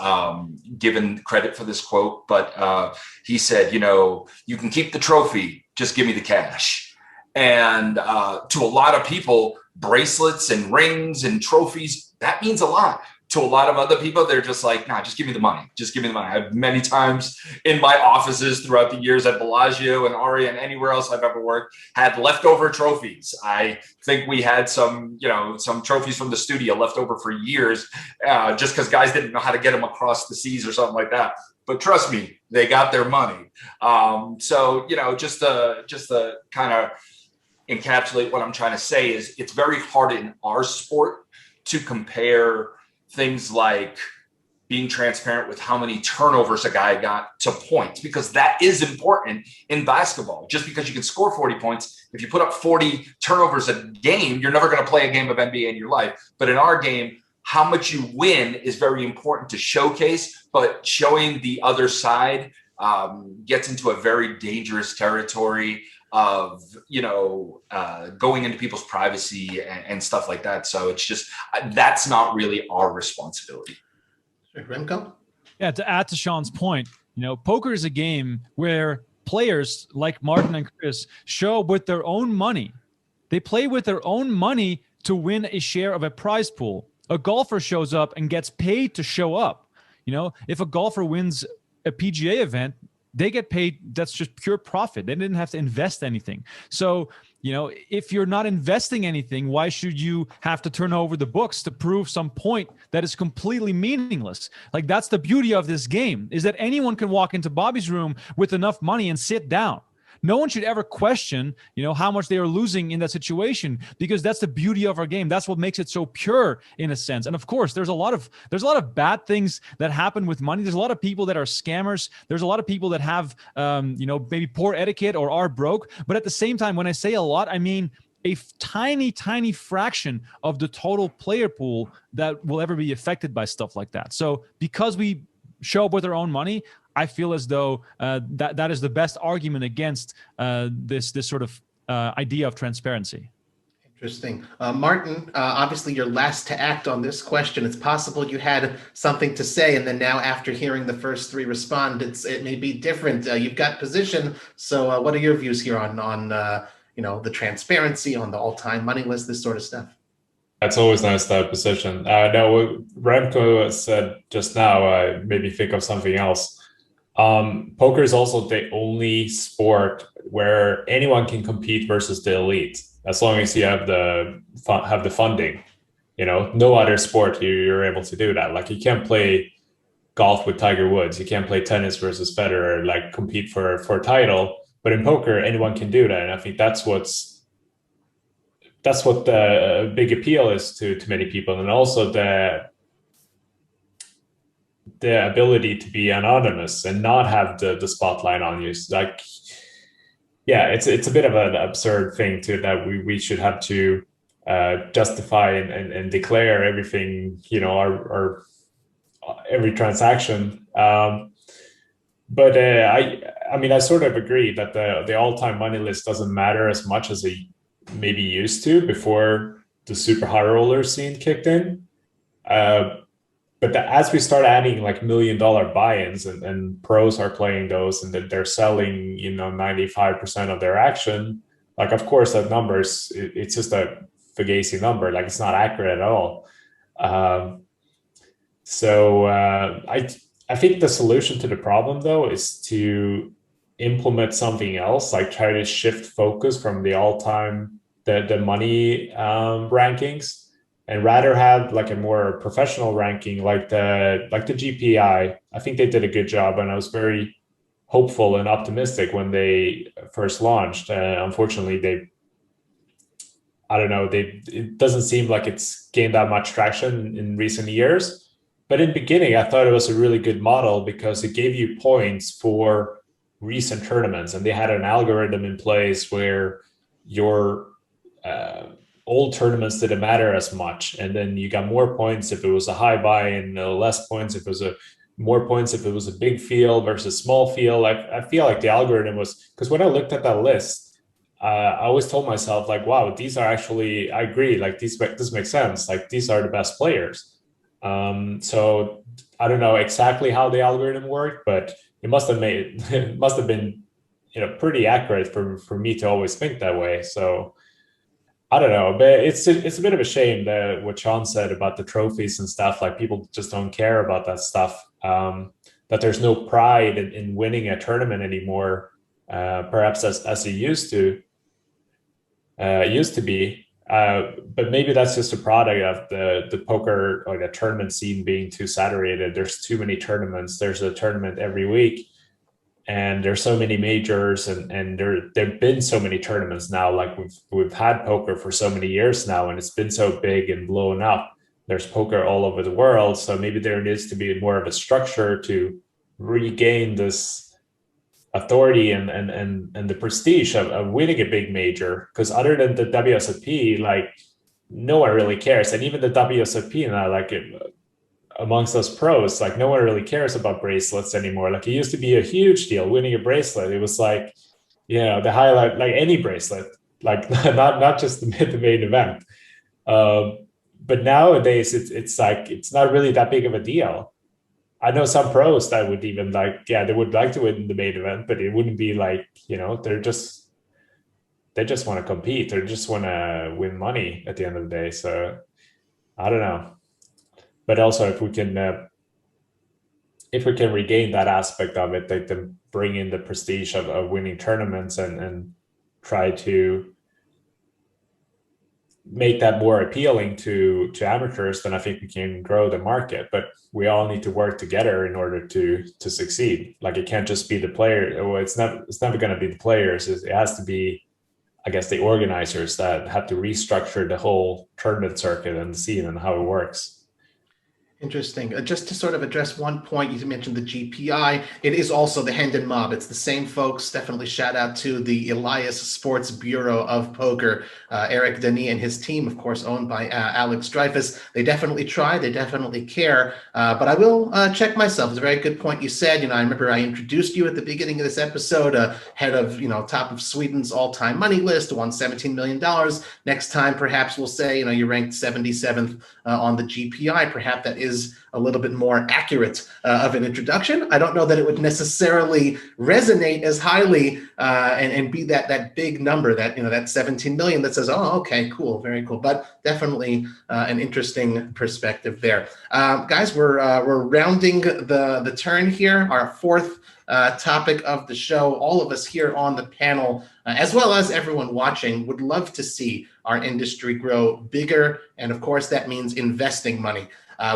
given credit for this quote. But he said, you can keep the trophy, just give me the cash. And to a lot of people, bracelets and rings and trophies, that means a lot. To a lot of other people, they're just like, nah, just give me the money. Just give me the money. I've many times in my offices throughout the years at Bellagio and Aria and anywhere else I've ever worked had leftover trophies. I think we had some trophies from the studio left over for years just because guys didn't know how to get them across the seas or something like that. But trust me, they got their money. Just to kind of encapsulate what I'm trying to say is it's very hard in our sport to compare things like being transparent with how many turnovers a guy got to points, because that is important in basketball. Just because you can score 40 points, if you put up 40 turnovers a game, you're never going to play a game of NBA in your life. But in our game, how much you win is very important to showcase, but showing the other side gets into a very dangerous territory of going into people's privacy and stuff like that. So it's just that's not really our responsibility. Remko? Yeah, to add to Sean's point, poker is a game where players like Martin and Chris show up with their own money. They play with their own money to win a share of a prize pool. A golfer shows up and gets paid to show up. If a golfer wins a PGA event, they get paid. That's just pure profit. They didn't have to invest anything. So, if you're not investing anything, why should you have to turn over the books to prove some point that is completely meaningless? Like, that's the beauty of this game, is that anyone can walk into Bobby's room with enough money and sit down. No one should ever question, how much they are losing in that situation, because that's the beauty of our game. That's what makes it so pure in a sense. And of course, there's a lot of bad things that happen with money. There's a lot of people that are scammers. There's a lot of people that have, maybe poor etiquette or are broke. But at the same time, when I say a lot, I mean a tiny, tiny fraction of the total player pool that will ever be affected by stuff like that. So because we show up with our own money, I feel as though that is the best argument against this sort of idea of transparency. Interesting. Martin, obviously you're last to act on this question. It's possible you had something to say, and then now after hearing the first three respond, it may be different. You've got position. So what are your views here on the transparency, on the all-time money list, this sort of stuff? It's always nice to have position. No, what Remko said just now made me think of something else. Poker is also the only sport where anyone can compete versus the elite, as long as you have the funding. No other sport you're able to do that. Like, you can't play golf with Tiger Woods. You can't play tennis versus Federer, like compete for a title. But in poker, anyone can do that, and I think that's what the big appeal is to many people, and also the ability to be anonymous and not have the spotlight on you. Like, yeah, it's a bit of an absurd thing that we should have to justify and declare everything, our every transaction. But I sort of agree that the all-time money list doesn't matter as much as it maybe used to before the super high roller scene kicked in. But as we start adding like $1 million buy-ins and pros are playing those, and that they're selling, 95% of their action, like, of course, that number it's just a fugazi number. Like, it's not accurate at all. I think the solution to the problem, though, is to implement something else, like try to shift focus from the all-time, the money rankings, and rather have like a more professional ranking, like the GPI. I think they did a good job, and I was very hopeful and optimistic when they first launched. Unfortunately, it doesn't seem like it's gained that much traction in recent years. But in the beginning, I thought it was a really good model because it gave you points for recent tournaments, and they had an algorithm in place where your old tournaments didn't matter as much, and then you got more points if it was a high buy-in, less points if it was more points if it was a big field versus small field. I feel like the algorithm was, because when I looked at that list, I always told myself like, wow, these are actually, I agree, like this makes sense. Like these are the best players. So I don't know exactly how the algorithm worked, but it must have been, pretty accurate for me to always think that way. So I don't know, but it's a bit of a shame that what Sean said about the trophies and stuff, like people just don't care about that stuff. That there's no pride in winning a tournament anymore, perhaps as it used to be. But maybe that's just a product of the poker or the tournament scene being too saturated. There's too many tournaments. There's a tournament every week, and there's so many majors, and there've been so many tournaments now. Like we've had poker for so many years now, and it's been so big and blown up. There's poker all over the world, so maybe there needs to be more of a structure to regain this authority and the prestige of winning a big major. Because other than the WSOP, like no one really cares, and even the WSOP now, like amongst us pros, like no one really cares about bracelets anymore. Like it used to be a huge deal winning a bracelet. It was like, the highlight, like any bracelet, like not just the main event. But nowadays it's like it's not really that big of a deal. I know some pros that would even they would like to win the main event, but it wouldn't be like, they just want to compete. They just want to win money at the end of the day. So I don't know. But also if we can regain that aspect of it, like to bring in the prestige of winning tournaments and try to make that more appealing to amateurs, then I think we can grow the market. But we all need to work together in order to succeed. Like it can't just be the player. Well, it's never going to be the players. It has to be, I guess, the organizers that have to restructure the whole tournament circuit and the scene and how it works. Interesting. Just to sort of address one point, you mentioned the GPI. It is also the Hendon Mob. It's the same folks. Definitely shout out to the Elias Sports Bureau of Poker. Eric Denis and his team, of course, owned by Alex Dreyfus. They definitely try. They definitely care. But I will check myself. It's a very good point you said. I remember I introduced you at the beginning of this episode, head of, top of Sweden's all-time money list, won $17 million. Next time, perhaps we'll say, you ranked 77th on the GPI. Perhaps that is a little bit more accurate of an introduction. I don't know that it would necessarily resonate as highly and be that big number, that 17 million that says, oh, okay, cool, very cool. But definitely an interesting perspective there. Guys, we're rounding the turn here. Our fourth topic of the show. All of us here on the panel, as well as everyone watching, would love to see our industry grow bigger. And of course, that means investing money.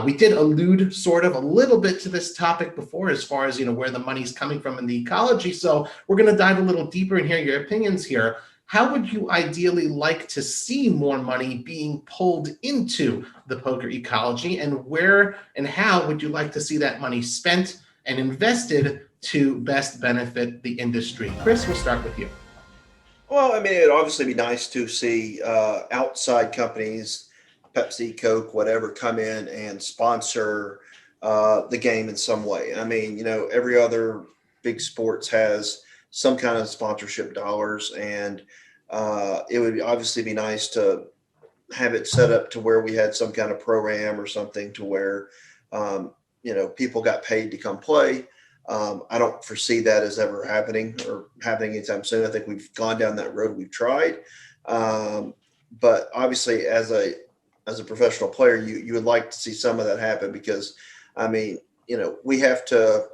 We did allude sort of a little bit to this topic before, as far as, where the money's coming from in the ecology. So we're going to dive a little deeper and hear your opinions here. How would you ideally like to see more money being pulled into the poker ecology, and where and how would you like to see that money spent and invested to best benefit the industry? Chris, we'll start with you. Well, I mean, it'd obviously be nice to see outside companies, Pepsi, Coke, whatever, come in and sponsor the game in some way. I mean, every other big sports has some kind of sponsorship dollars, and it would obviously be nice to have it set up to where we had some kind of program or something to where, people got paid to come play. I don't foresee that as ever happening anytime soon. I think we've gone down that road. We've tried. But obviously as a professional player, you would like to see some of that happen, because I mean, we have to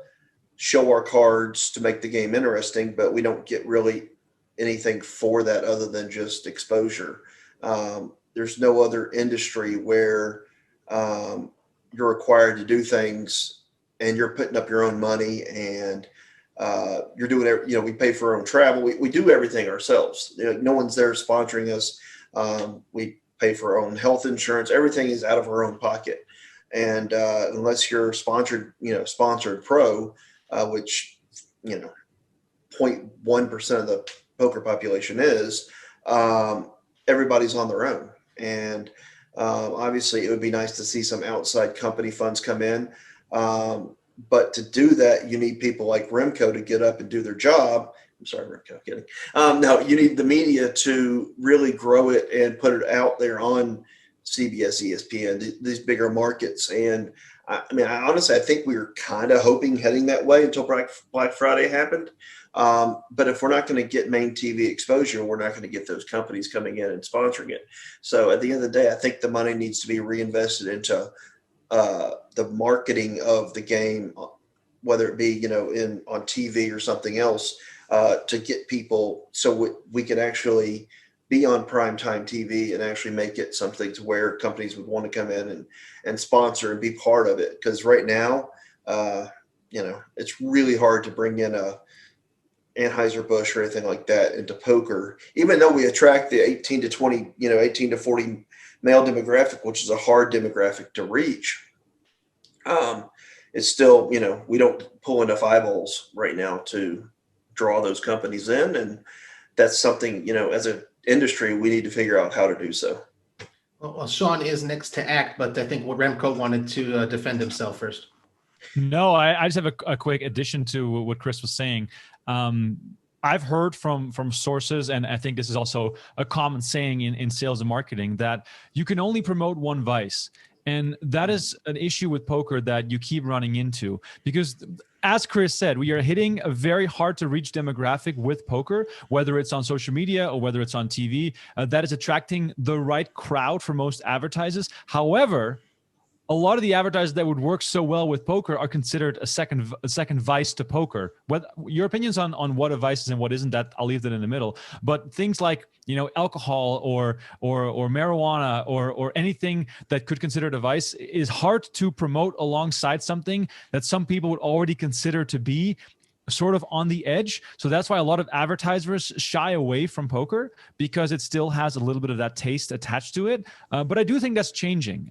show our cards to make the game interesting, but we don't get really anything for that other than just exposure. There's no other industry where you're required to do things and you're putting up your own money, and you're doing, we pay for our own travel. We do everything ourselves. No one's there sponsoring us. We pay for our own health insurance. Everything is out of our own pocket. And unless you're sponsored pro, which, 0.1% of the poker population is, everybody's on their own. And obviously it would be nice to see some outside company funds come in. But to do that, you need people like Remko to get up and do their job I'm sorry, Remko, kidding. No, you need the media to really grow it and put it out there on CBS, ESPN, these bigger markets. And I honestly, I think we were kind of hoping heading that way until Black Friday happened. But if we're not going to get main TV exposure, we're not going to get those companies coming in and sponsoring it. So at the end of the day, I think the money needs to be reinvested into the marketing of the game, whether it be, on TV or something else, to get people so we can actually be on primetime TV and actually make it something to where companies would want to come in and sponsor and be part of it. Because right now, it's really hard to bring in a Anheuser-Busch or anything like that into poker, even though we attract the 18 to 20, 18 to 40 male demographic, which is a hard demographic to reach. It's still, we don't pull enough eyeballs right now to draw those companies in. And that's something, as an industry, we need to figure out how to do so. Well, Sean is next to act, but I think Remko wanted to defend himself first. No, I just have a quick addition to what Chris was saying. I've heard from sources, and I think this is also a common saying in sales and marketing, that you can only promote one vice. And that is an issue with poker that you keep running into, because as Chris said, we are hitting a very hard to reach demographic with poker, whether it's on social media or whether it's on TV, that is attracting the right crowd for most advertisers. However, a lot of the advertisers that would work so well with poker are considered a second vice to poker. Your opinions on what a vice is and what isn't, that I'll leave that in the middle. But things like alcohol or marijuana or anything that could consider a vice is hard to promote alongside something that some people would already consider to be sort of on the edge. So that's why a lot of advertisers shy away from poker, because it still has a little bit of that taste attached to it. But I do think that's changing.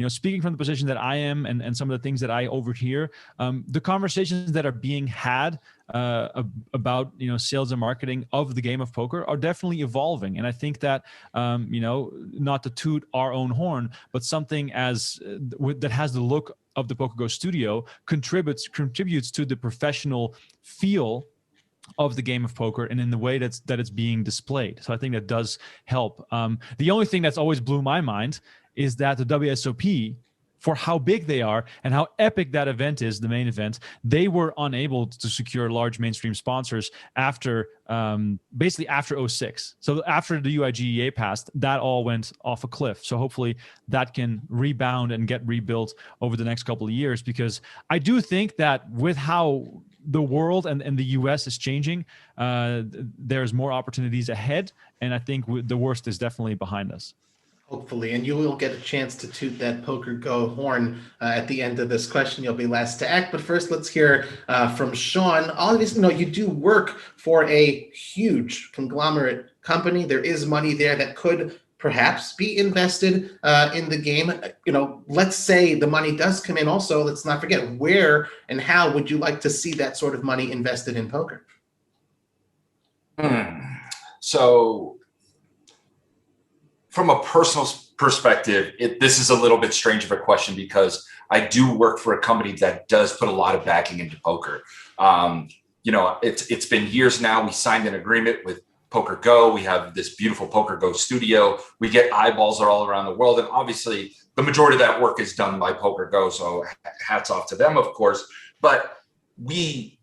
Speaking from the position that I am and some of the things that I overhear, the conversations that are being had about sales and marketing of the game of poker are definitely evolving. And I think that not to toot our own horn, but something that has the look of the PokerGO studio contributes to the professional feel of the game of poker and in the way that it's being displayed. So I think that does help. The only thing that's always blew my mind is that the WSOP, for how big they are and how epic that event is, the main event, they were unable to secure large mainstream sponsors after basically after 06. So after the UIGEA passed, that all went off a cliff. So hopefully that can rebound and get rebuilt over the next couple of years, because I do think that with how the world and the US is changing, there's more opportunities ahead. And I think the worst is definitely behind us. Hopefully, and you will get a chance to toot that PokerGO horn at the end of this question. You'll be last to act. But first, let's hear from Sean. Obviously, you do work for a huge conglomerate company. There is money there that could perhaps be invested in the game. Let's say the money does come in. Also, let's not forget, where and how would you like to see that sort of money invested in poker? So, from a personal perspective, this is a little bit strange of a question, because I do work for a company that does put a lot of backing into poker. It's been years now. We signed an agreement with PokerGO. We have this beautiful PokerGO studio. We get eyeballs all around the world. And obviously, the majority of that work is done by PokerGO. So hats off to them, of course. But we,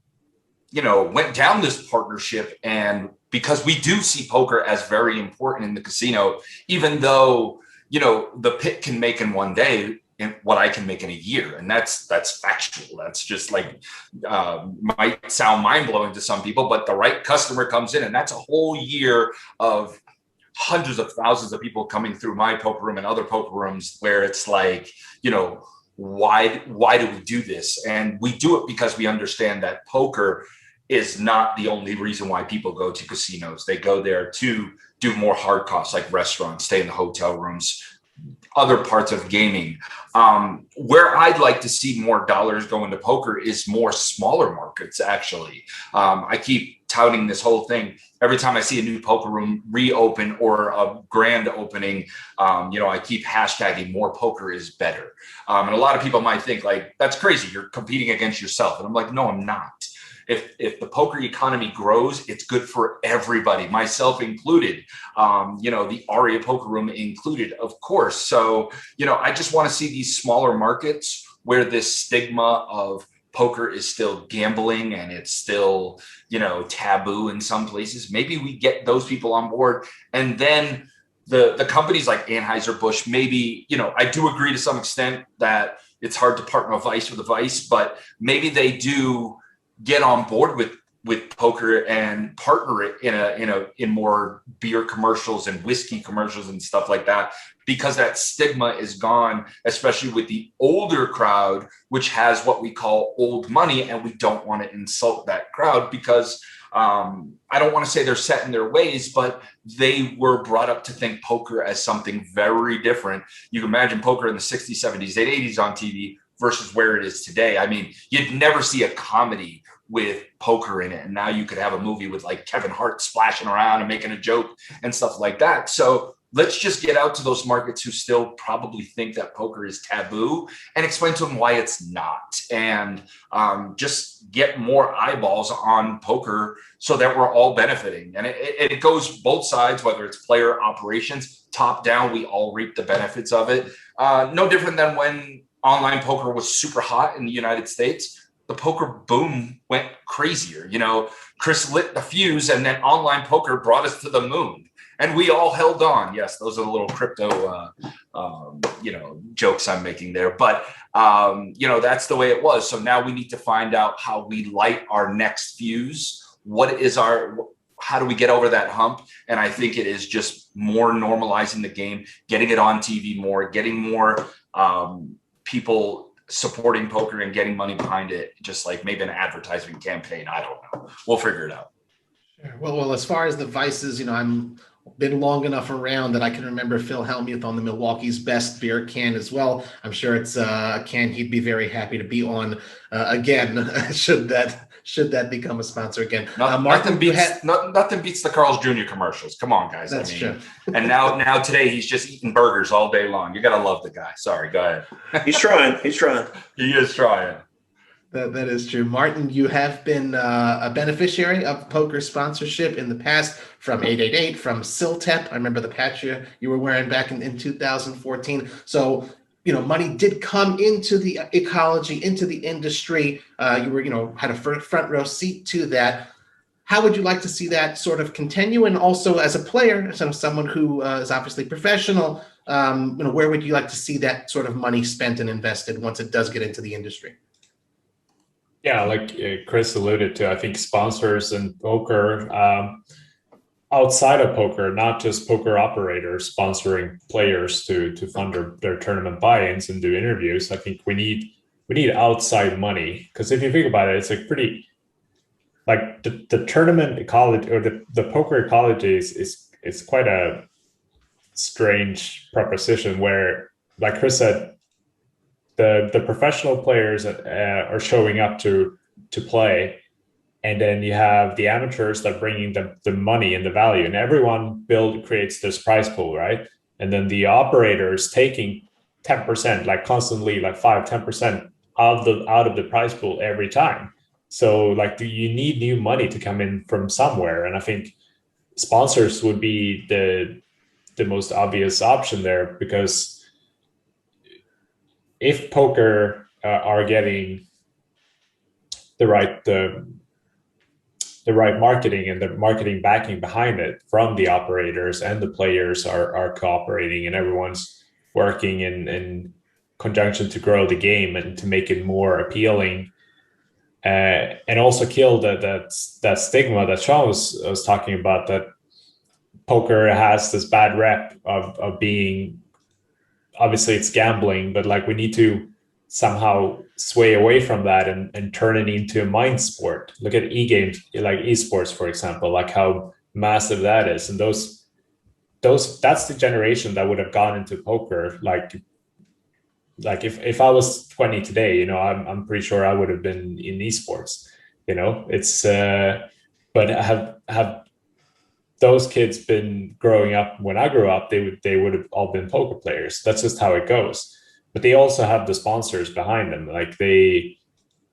went down this partnership, and because we do see poker as very important in the casino, even though, the pit can make in one day what I can make in a year. And that's factual. That's just like, might sound mind blowing to some people, but the right customer comes in, and that's a whole year of hundreds of thousands of people coming through my poker room and other poker rooms, where it's like, why do we do this? And we do it because we understand that poker is not the only reason why people go to casinos. They go there to do more hard costs, like restaurants, stay in the hotel rooms, other parts of gaming. Where I'd like to see more dollars go into poker is more smaller markets, actually. I keep touting this whole thing. Every time I see a new poker room reopen or a grand opening, I keep hashtagging more poker is better. And a lot of people might think, like, that's crazy. You're competing against yourself. And I'm like, no, I'm not. if the poker economy grows, it's good for everybody, myself included, the Aria poker room included, of course. So, I just want to see these smaller markets where this stigma of poker is still gambling and it's still, taboo in some places. Maybe we get those people on board, and then the companies like Anheuser-Busch, maybe, I do agree to some extent that it's hard to partner a vice with a vice, but maybe they do get on board with poker and partner it in more beer commercials and whiskey commercials and stuff like that, because that stigma is gone, especially with the older crowd, which has what we call old money, and we don't want to insult that crowd because I don't want to say they're set in their ways, but they were brought up to think poker as something very different. You can imagine poker in the 60s, 70s, 80s on TV versus where it is today. I mean, you'd never see a comedy with poker in it. And now you could have a movie with like Kevin Hart splashing around and making a joke and stuff like that. So let's just get out to those markets who still probably think that poker is taboo and explain to them why it's not. And just get more eyeballs on poker so that we're all benefiting. And it goes both sides, whether it's player operations, top down, we all reap the benefits of it. No different than when online poker was super hot in the United States. The poker boom went crazier. Chris lit the fuse, and then online poker brought us to the moon. And we all held on. Yes, those are the little crypto, jokes I'm making there. But, that's the way it was. So now we need to find out how we light our next fuse. How do we get over that hump? And I think it is just more normalizing the game, getting it on TV more, getting more people supporting poker and getting money behind it, just like maybe an advertising campaign. I don't know. We'll figure it out. Sure. Well, as far as the vices, I'm been long enough around that I can remember Phil Hellmuth on the Milwaukee's Best beer can as well. I'm sure it's a can he'd be very happy to be on again, should that become a sponsor again. Nothing beats the Carl's Jr. commercials. Come on, guys. That's true. And now today he's just eating burgers all day long. You got to love the guy. Sorry, go ahead. He's trying. He is trying. That is true. Martin, you have been a beneficiary of poker sponsorship in the past from 888, from Siltep. I remember the patch you were wearing back in 2014. So, money did come into the ecology, into the industry. You were, had a front row seat to that. How would you like to see that sort of continue? And also as a player, someone who is obviously professional, where would you like to see that sort of money spent and invested once it does get into the industry? Yeah, like Chris alluded to, I think sponsors in poker, outside of poker, not just poker operators sponsoring players to fund their tournament buy-ins and do interviews. I think we need outside money, because if you think about it, it's like pretty, like the tournament ecology or the poker ecology is quite a strange proposition where, like Chris said, the professional players are showing up to play, and then you have the amateurs that are bringing the money and the value, and everyone creates this prize pool, right? And then the operators taking 10%, like constantly, like 5-10% out of the prize pool every time. So like, you need new money to come in from somewhere, and I think sponsors would be the most obvious option there, because if poker are getting the right marketing and the marketing backing behind it from the operators, and the players are cooperating, and everyone's working in conjunction to grow the game and to make it more appealing, and also kill that stigma that Sean was talking about, that poker has this bad rep of being, obviously it's gambling, but like we need to somehow sway away from that and turn it into a mind sport. Look at e-games, like esports, for example, like how massive that is. And that's the generation that would have gone into poker. Like if I was 20 today, I'm pretty sure I would have been in esports, it's, but have those kids been growing up when I grew up, they would have all been poker players. That's just how it goes. But they also have the sponsors behind them. Like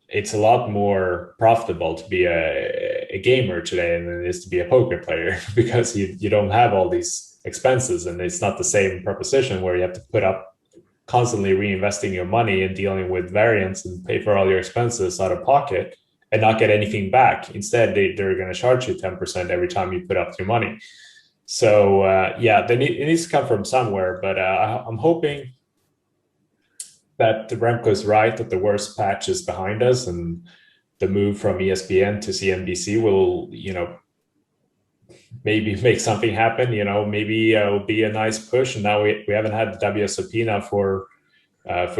it's a lot more profitable to be a gamer today than it is to be a poker player because you don't have all these expenses, and it's not the same proposition where you have to put up constantly reinvesting your money and dealing with variance and pay for all your expenses out of pocket and not get anything back. Instead, they're going to charge you 10% every time you put up your money. So it needs to come from somewhere, but I'm hoping that Remko is right, that the worst patch is behind us, and the move from ESPN to CNBC will, maybe make something happen. Maybe it'll be a nice push. And now we haven't had the WSOP now for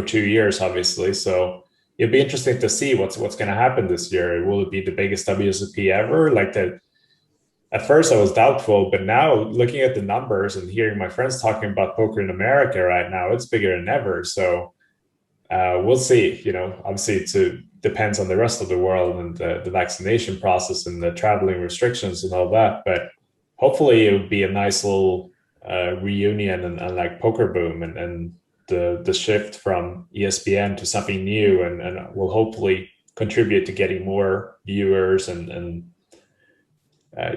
2 years, obviously. So it'll be interesting to see what's going to happen this year. Will it be the biggest WSOP ever? At first I was doubtful, but now looking at the numbers and hearing my friends talking about poker in America right now, it's bigger than ever. So we'll see. Obviously it depends on the rest of the world and the vaccination process and the traveling restrictions and all that. But hopefully it would be a nice little reunion and like poker boom and the shift from ESPN to something new and will hopefully contribute to getting more viewers and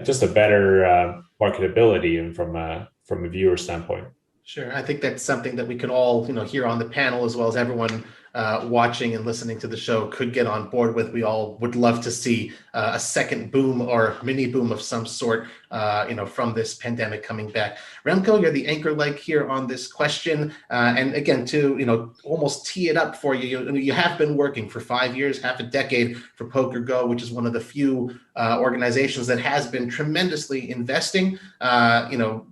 just a better marketability and from a viewer standpoint. Sure. I think that's something that we can all, here on the panel, as well as everyone watching and listening to the show, could get on board with. We all would love to see a second boom or mini boom of some sort, from this pandemic coming back. Remko, you're the anchor leg here on this question. And again, to, almost tee it up for you, you have been working for 5 years, half a decade for PokerGO, which is one of the few organizations that has been tremendously investing,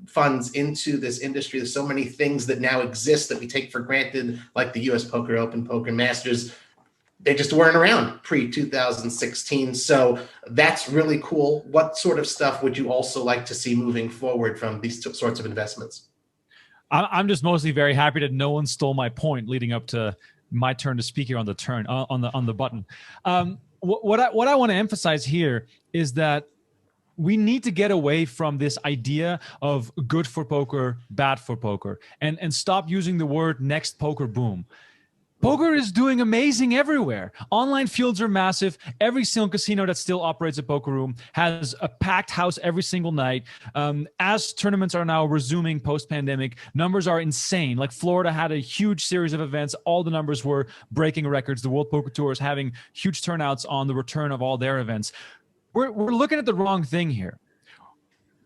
funds into this industry. There's so many things that now exist that we take for granted, like the US Poker Open, Poker Masters. They just weren't around pre-2016. So that's really cool. What sort of stuff would you also like to see moving forward from these sorts of investments? I'm just mostly very happy that no one stole my point leading up to my turn to speak here on the button. What I want to emphasize here is that we need to get away from this idea of good for poker, bad for poker, and stop using the word next poker boom. Poker is doing amazing everywhere. Online fields are massive. Every single casino that still operates a poker room has a packed house every single night. As tournaments are now resuming post-pandemic, numbers are insane. Like Florida had a huge series of events. All the numbers were breaking records. The World Poker Tour is having huge turnouts on the return of all their events. We're looking at the wrong thing here.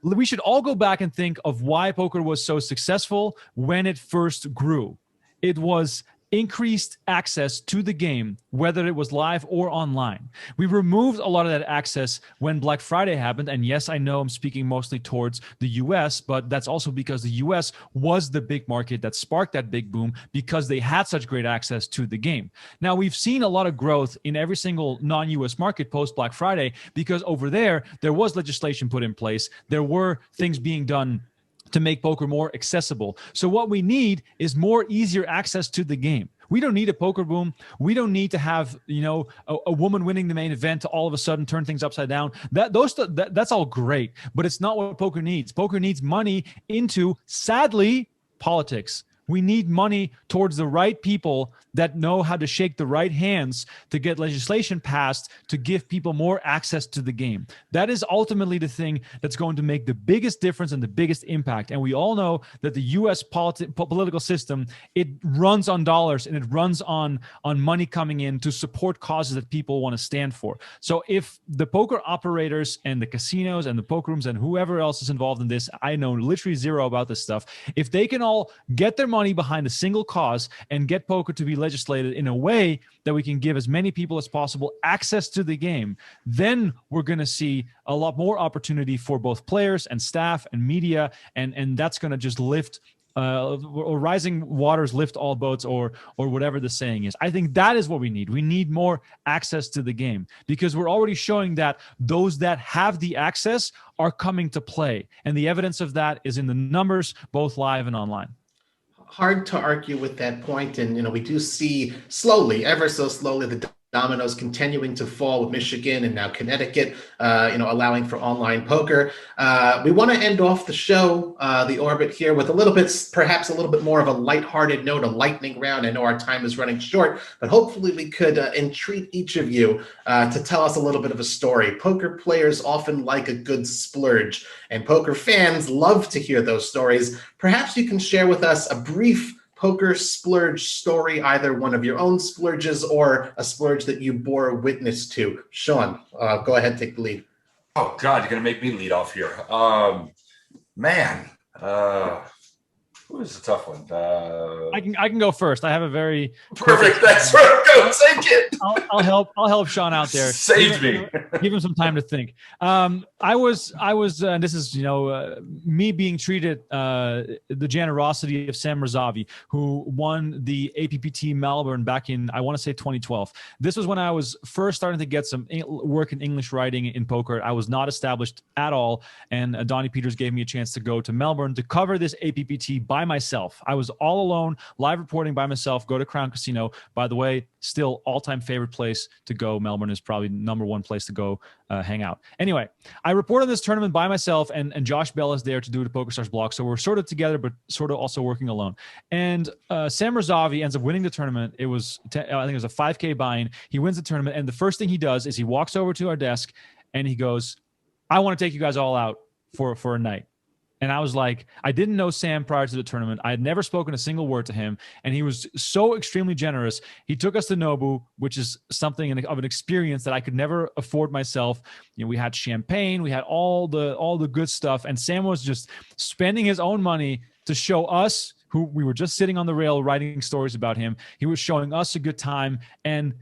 We should all go back and think of why poker was so successful when it first grew. It was increased access to the game, whether it was live or online. We removed a lot of that access when Black Friday happened. And yes, I know I'm speaking mostly towards the US, but that's also because the US was the big market that sparked that big boom because they had such great access to the game. Now, we've seen a lot of growth in every single non-US market post Black Friday because over there was legislation put in place. There were things being done to make poker more accessible. So what we need is more easier access to the game. We don't need a poker boom. We don't need to have, a woman winning the main event to all of a sudden turn things upside down. That's all great, but it's not what poker needs. Poker needs money into, sadly, politics. We need money towards the right people that know how to shake the right hands to get legislation passed to give people more access to the game. That is ultimately the thing that's going to make the biggest difference and the biggest impact. And we all know that the U.S. political system, it runs on dollars and it runs on money coming in to support causes that people want to stand for. So if the poker operators and the casinos and the poker rooms and whoever else is involved in this, I know literally zero about this stuff, if they can all get their money behind a single cause and get poker to be legislated in a way that we can give as many people as possible access to the game, then we're going to see a lot more opportunity for both players and staff and media, and that's going to just lift or rising waters lift all boats, or whatever the saying is. I think that is what we need. We need more access to the game because we're already showing that those that have the access are coming to play, and the evidence of that is in the numbers, both live and online. Hard to argue with that point. And, we do see slowly, ever so slowly, the Dominoes continuing to fall with Michigan and now Connecticut, allowing for online poker. We want to end off the show, the Orbit here, with perhaps a little bit more of a lighthearted note, a lightning round. I know our time is running short, but hopefully we could entreat each of you to tell us a little bit of a story. Poker players often like a good splurge, and poker fans love to hear those stories. Perhaps you can share with us a brief poker splurge story, either one of your own splurges or a splurge that you bore witness to. Sean, go ahead, take the lead. Oh God, you're gonna make me lead off here. Who is a tough one? I can go first. I have a very perfect. That's where I'm going. Take it. I'll help Sean out there. Save me. Give him some time to think. I was, and this is me being treated the generosity of Sam Razavi, who won the APPT Melbourne back in, I want to say 2012. This was when I was first starting to get some work in English writing in poker. I was not established at all, and Donnie Peters gave me a chance to go to Melbourne to cover this APPT by myself. I was all alone, live reporting by myself, go to Crown Casino. By the way, still all-time favorite place to go. Melbourne is probably #1 place to go hang out. Anyway, I reported this tournament by myself, and Josh Bell is there to do the PokerStars blog. So we're sort of together, but sort of also working alone. And Sam Razavi ends up winning the tournament. It was, I think it was a 5K buy-in. He wins the tournament, and the first thing he does is he walks over to our desk, and he goes, "I want to take you guys all out for a night." And I was like, I didn't know Sam prior to the tournament. I had never spoken a single word to him. And he was so extremely generous. He took us to Nobu, which is something of an experience that I could never afford myself. We had champagne, we had all the good stuff. And Sam was just spending his own money to show us, who we were just sitting on the rail writing stories about him. He was showing us a good time. And,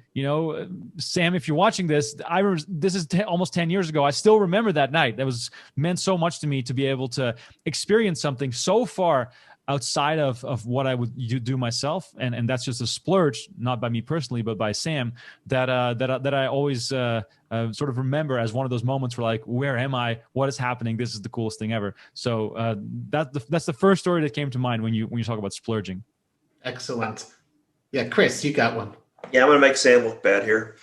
Sam, if you're watching this, I remember this is almost 10 years ago. I still remember that night. That meant so much to me to be able to experience something so far outside of what I would do myself. And that's just a splurge, not by me personally, but by Sam, that I always sort of remember as one of those moments where, like, where am I? What is happening? This is the coolest thing ever. So that's the first story that came to mind when you talk about splurging. Excellent. Yeah, Chris, you got one. Yeah, I'm going to make Sam look bad here.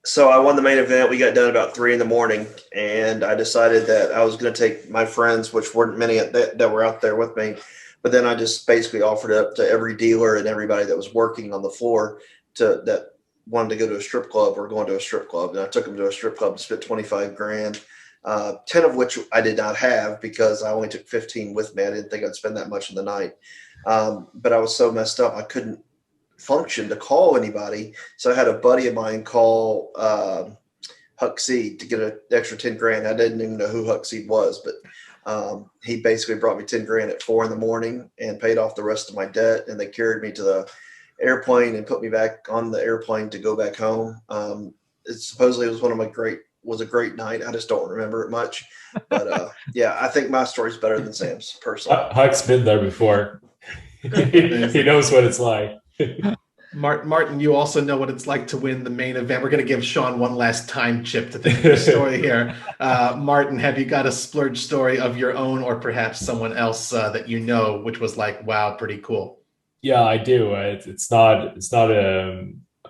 So I won the main event. We got done about 3 a.m, and I decided that I was going to take my friends, which weren't many that were out there with me. But then I just basically offered it up to every dealer and everybody that was working on the floor that wanted to go to a strip club or going to a strip club. And I took them to a strip club and spent $25,000, 10 of which I did not have because I only took 15 with me. I didn't think I'd spend that much in the night. But I was so messed up, I couldn't function to call anybody. So I had a buddy of mine call Huckseed to get an extra $10,000. I didn't even know who Huckseed was, but he basically brought me $10,000 at 4 a.m. and paid off the rest of my debt. And they carried me to the airplane and put me back on the airplane to go back home. Supposedly it was a great night. I just don't remember it much, but yeah, I think my story's better than Sam's personally. Huck's been there before. He knows what it's like. Martin, you also know what it's like to win the main event. We're going to give Sean one last time chip to think of the story here. Martin, have you got a splurge story of your own, or perhaps someone else that you know, which was like, wow, pretty cool? Yeah, I do. It's not.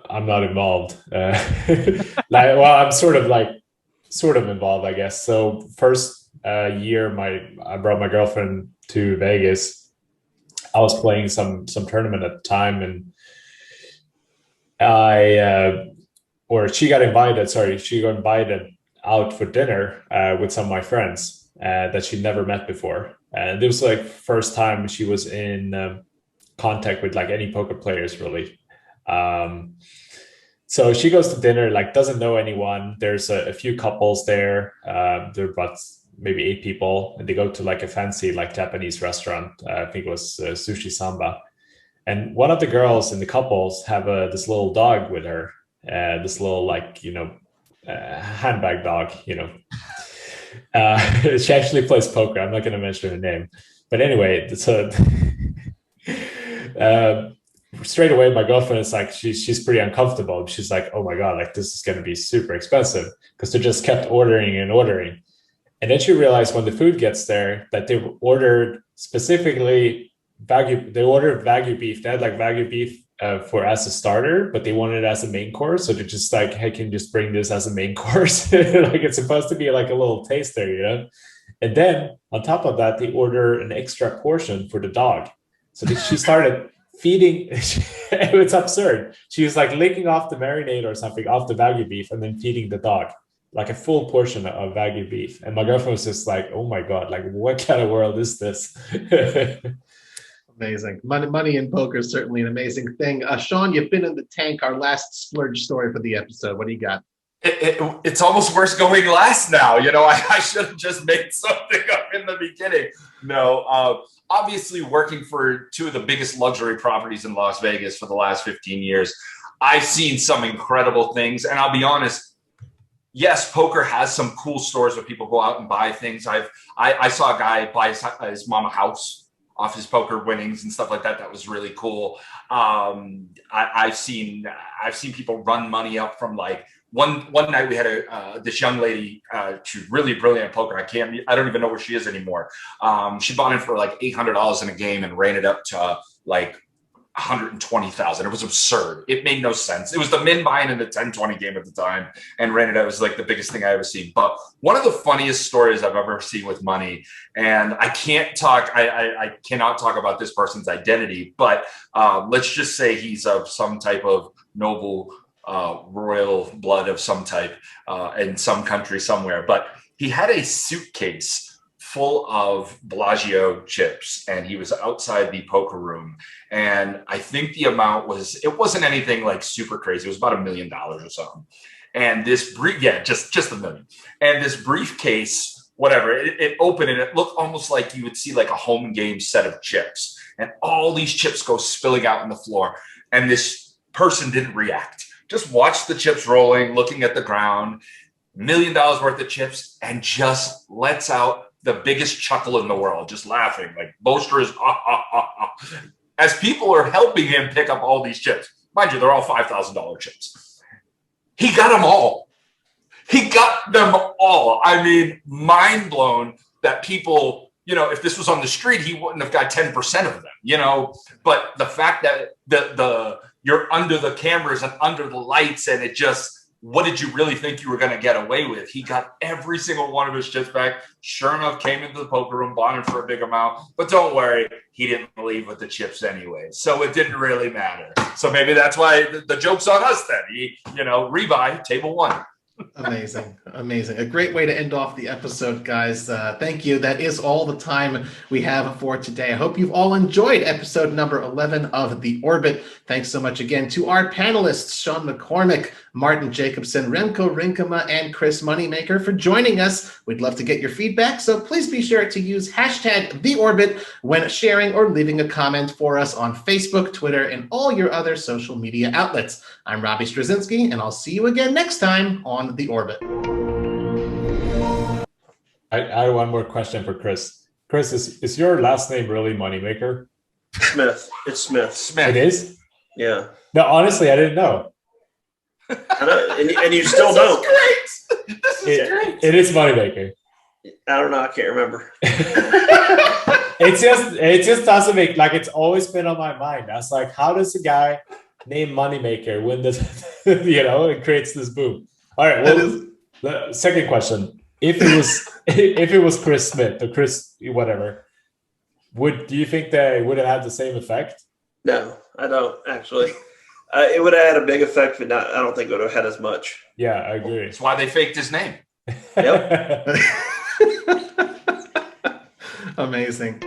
I'm not involved. I'm sort of involved, I guess. So first year, I brought my girlfriend to Vegas. I was playing some tournament at the time, and she got invited out for dinner with some of my friends that she'd never met before. And this was like first time she was in contact with like any poker players really. So she goes to dinner, like doesn't know anyone. There's a few couples there. There are about maybe 8 people, and they go to like a fancy like Japanese restaurant. I think it was Sushi Samba. And one of the girls in the couples have this little dog with her, this little handbag dog, She actually plays poker. I'm not going to mention her name. But anyway, so straight away, my girlfriend is like, she's pretty uncomfortable. She's like, oh my God, like this is going to be super expensive, because they just kept ordering and ordering. And then she realized when the food gets there that they ordered specifically Wagyu beef. They had like Wagyu beef for as a starter, but they wanted it as a main course. So they're just like, hey, can you just bring this as a main course? Like it's supposed to be like a little taster, you know? And then on top of that, they order an extra portion for the dog. So she started feeding. It was absurd. She was like licking off the marinade or something off the Wagyu beef and then feeding the dog like a full portion of Wagyu beef. And my girlfriend was just like, oh my God, like what kind of world is this? Amazing. Money in poker is certainly an amazing thing. Sean, you've been in the tank, our last splurge story for the episode. What do you got? It's almost worse going last now. You know, I should have just made something up in the beginning. No, obviously working for two of the biggest luxury properties in Las Vegas for the last 15 years, I've seen some incredible things. And I'll be honest, yes, poker has some cool stores where people go out and buy things. I saw a guy buy his mom a house off his poker winnings and stuff like that. That was really cool. I've seen people run money up from like one night we had this young lady, she's really brilliant at poker. I don't even know where she is anymore. She bought in for like $800 in a game and ran it up to like 120,000. It was absurd. It made no sense. It was the min buying in the 10-20 game at the time and ran it out. It was like the biggest thing I ever seen. But one of the funniest stories I've ever seen with money, and I cannot talk about this person's identity, but let's just say he's of some type of noble royal blood of some type in some country somewhere. But he had a suitcase full of Bellagio chips, and he was outside the poker room. And I think the amount it wasn't anything like super crazy. It was about $1 million or something. And this just $1 million. And this briefcase, whatever, it opened and it looked almost like you would see like a home game set of chips. And all these chips go spilling out on the floor. And this person didn't react. Just watched the chips rolling, looking at the ground, $1 million worth of chips, and just lets out the biggest chuckle in the world, just laughing, like boisterous, as people are helping him pick up all these chips. Mind you, they're all $5,000 chips. He got them all. He got them all. I mean, mind blown that people, you know, if this was on the street, he wouldn't have got 10% of them, you know, but the fact that you're under the cameras and under the lights and it just, what did you really think you were going to get away with? He got every single one of his chips back. Sure enough, came into the poker room, bought him for a big amount. But don't worry, he didn't leave with the chips anyway. So it didn't really matter. So maybe that's why the joke's on us then. Rebuy, table one. Amazing. A great way to end off the episode, guys. Thank you. That is all the time we have for today. I hope you've all enjoyed episode number 11 of The Orbit. Thanks so much again to our panelists, Sean McCormack, Martin Jacobson, Remko, Rinkema, and Chris Moneymaker for joining us. We'd love to get your feedback, so please be sure to use hashtag The Orbit when sharing or leaving a comment for us on Facebook, Twitter, and all your other social media outlets. I'm Robbie Strazynski, and I'll see you again next time on The Orbit. I have one more question for Chris. Chris, is your last name really Moneymaker? Smith. It's Smith. It is? Yeah. No, honestly, I didn't know. I know, and you still don't. This is great. It is Moneymaker. I don't know. I can't remember. It just doesn't make, like, it's always been on my mind. I was like, how does a guy named Moneymaker win this, it creates this boom? All right. Well, the second question: if it was Chris Smith or Chris whatever, do you think that it would have had the same effect? No, I don't actually. It would have had a big effect, but I don't think it would have had as much. Yeah, I agree. That's why they faked his name. Yep. Amazing.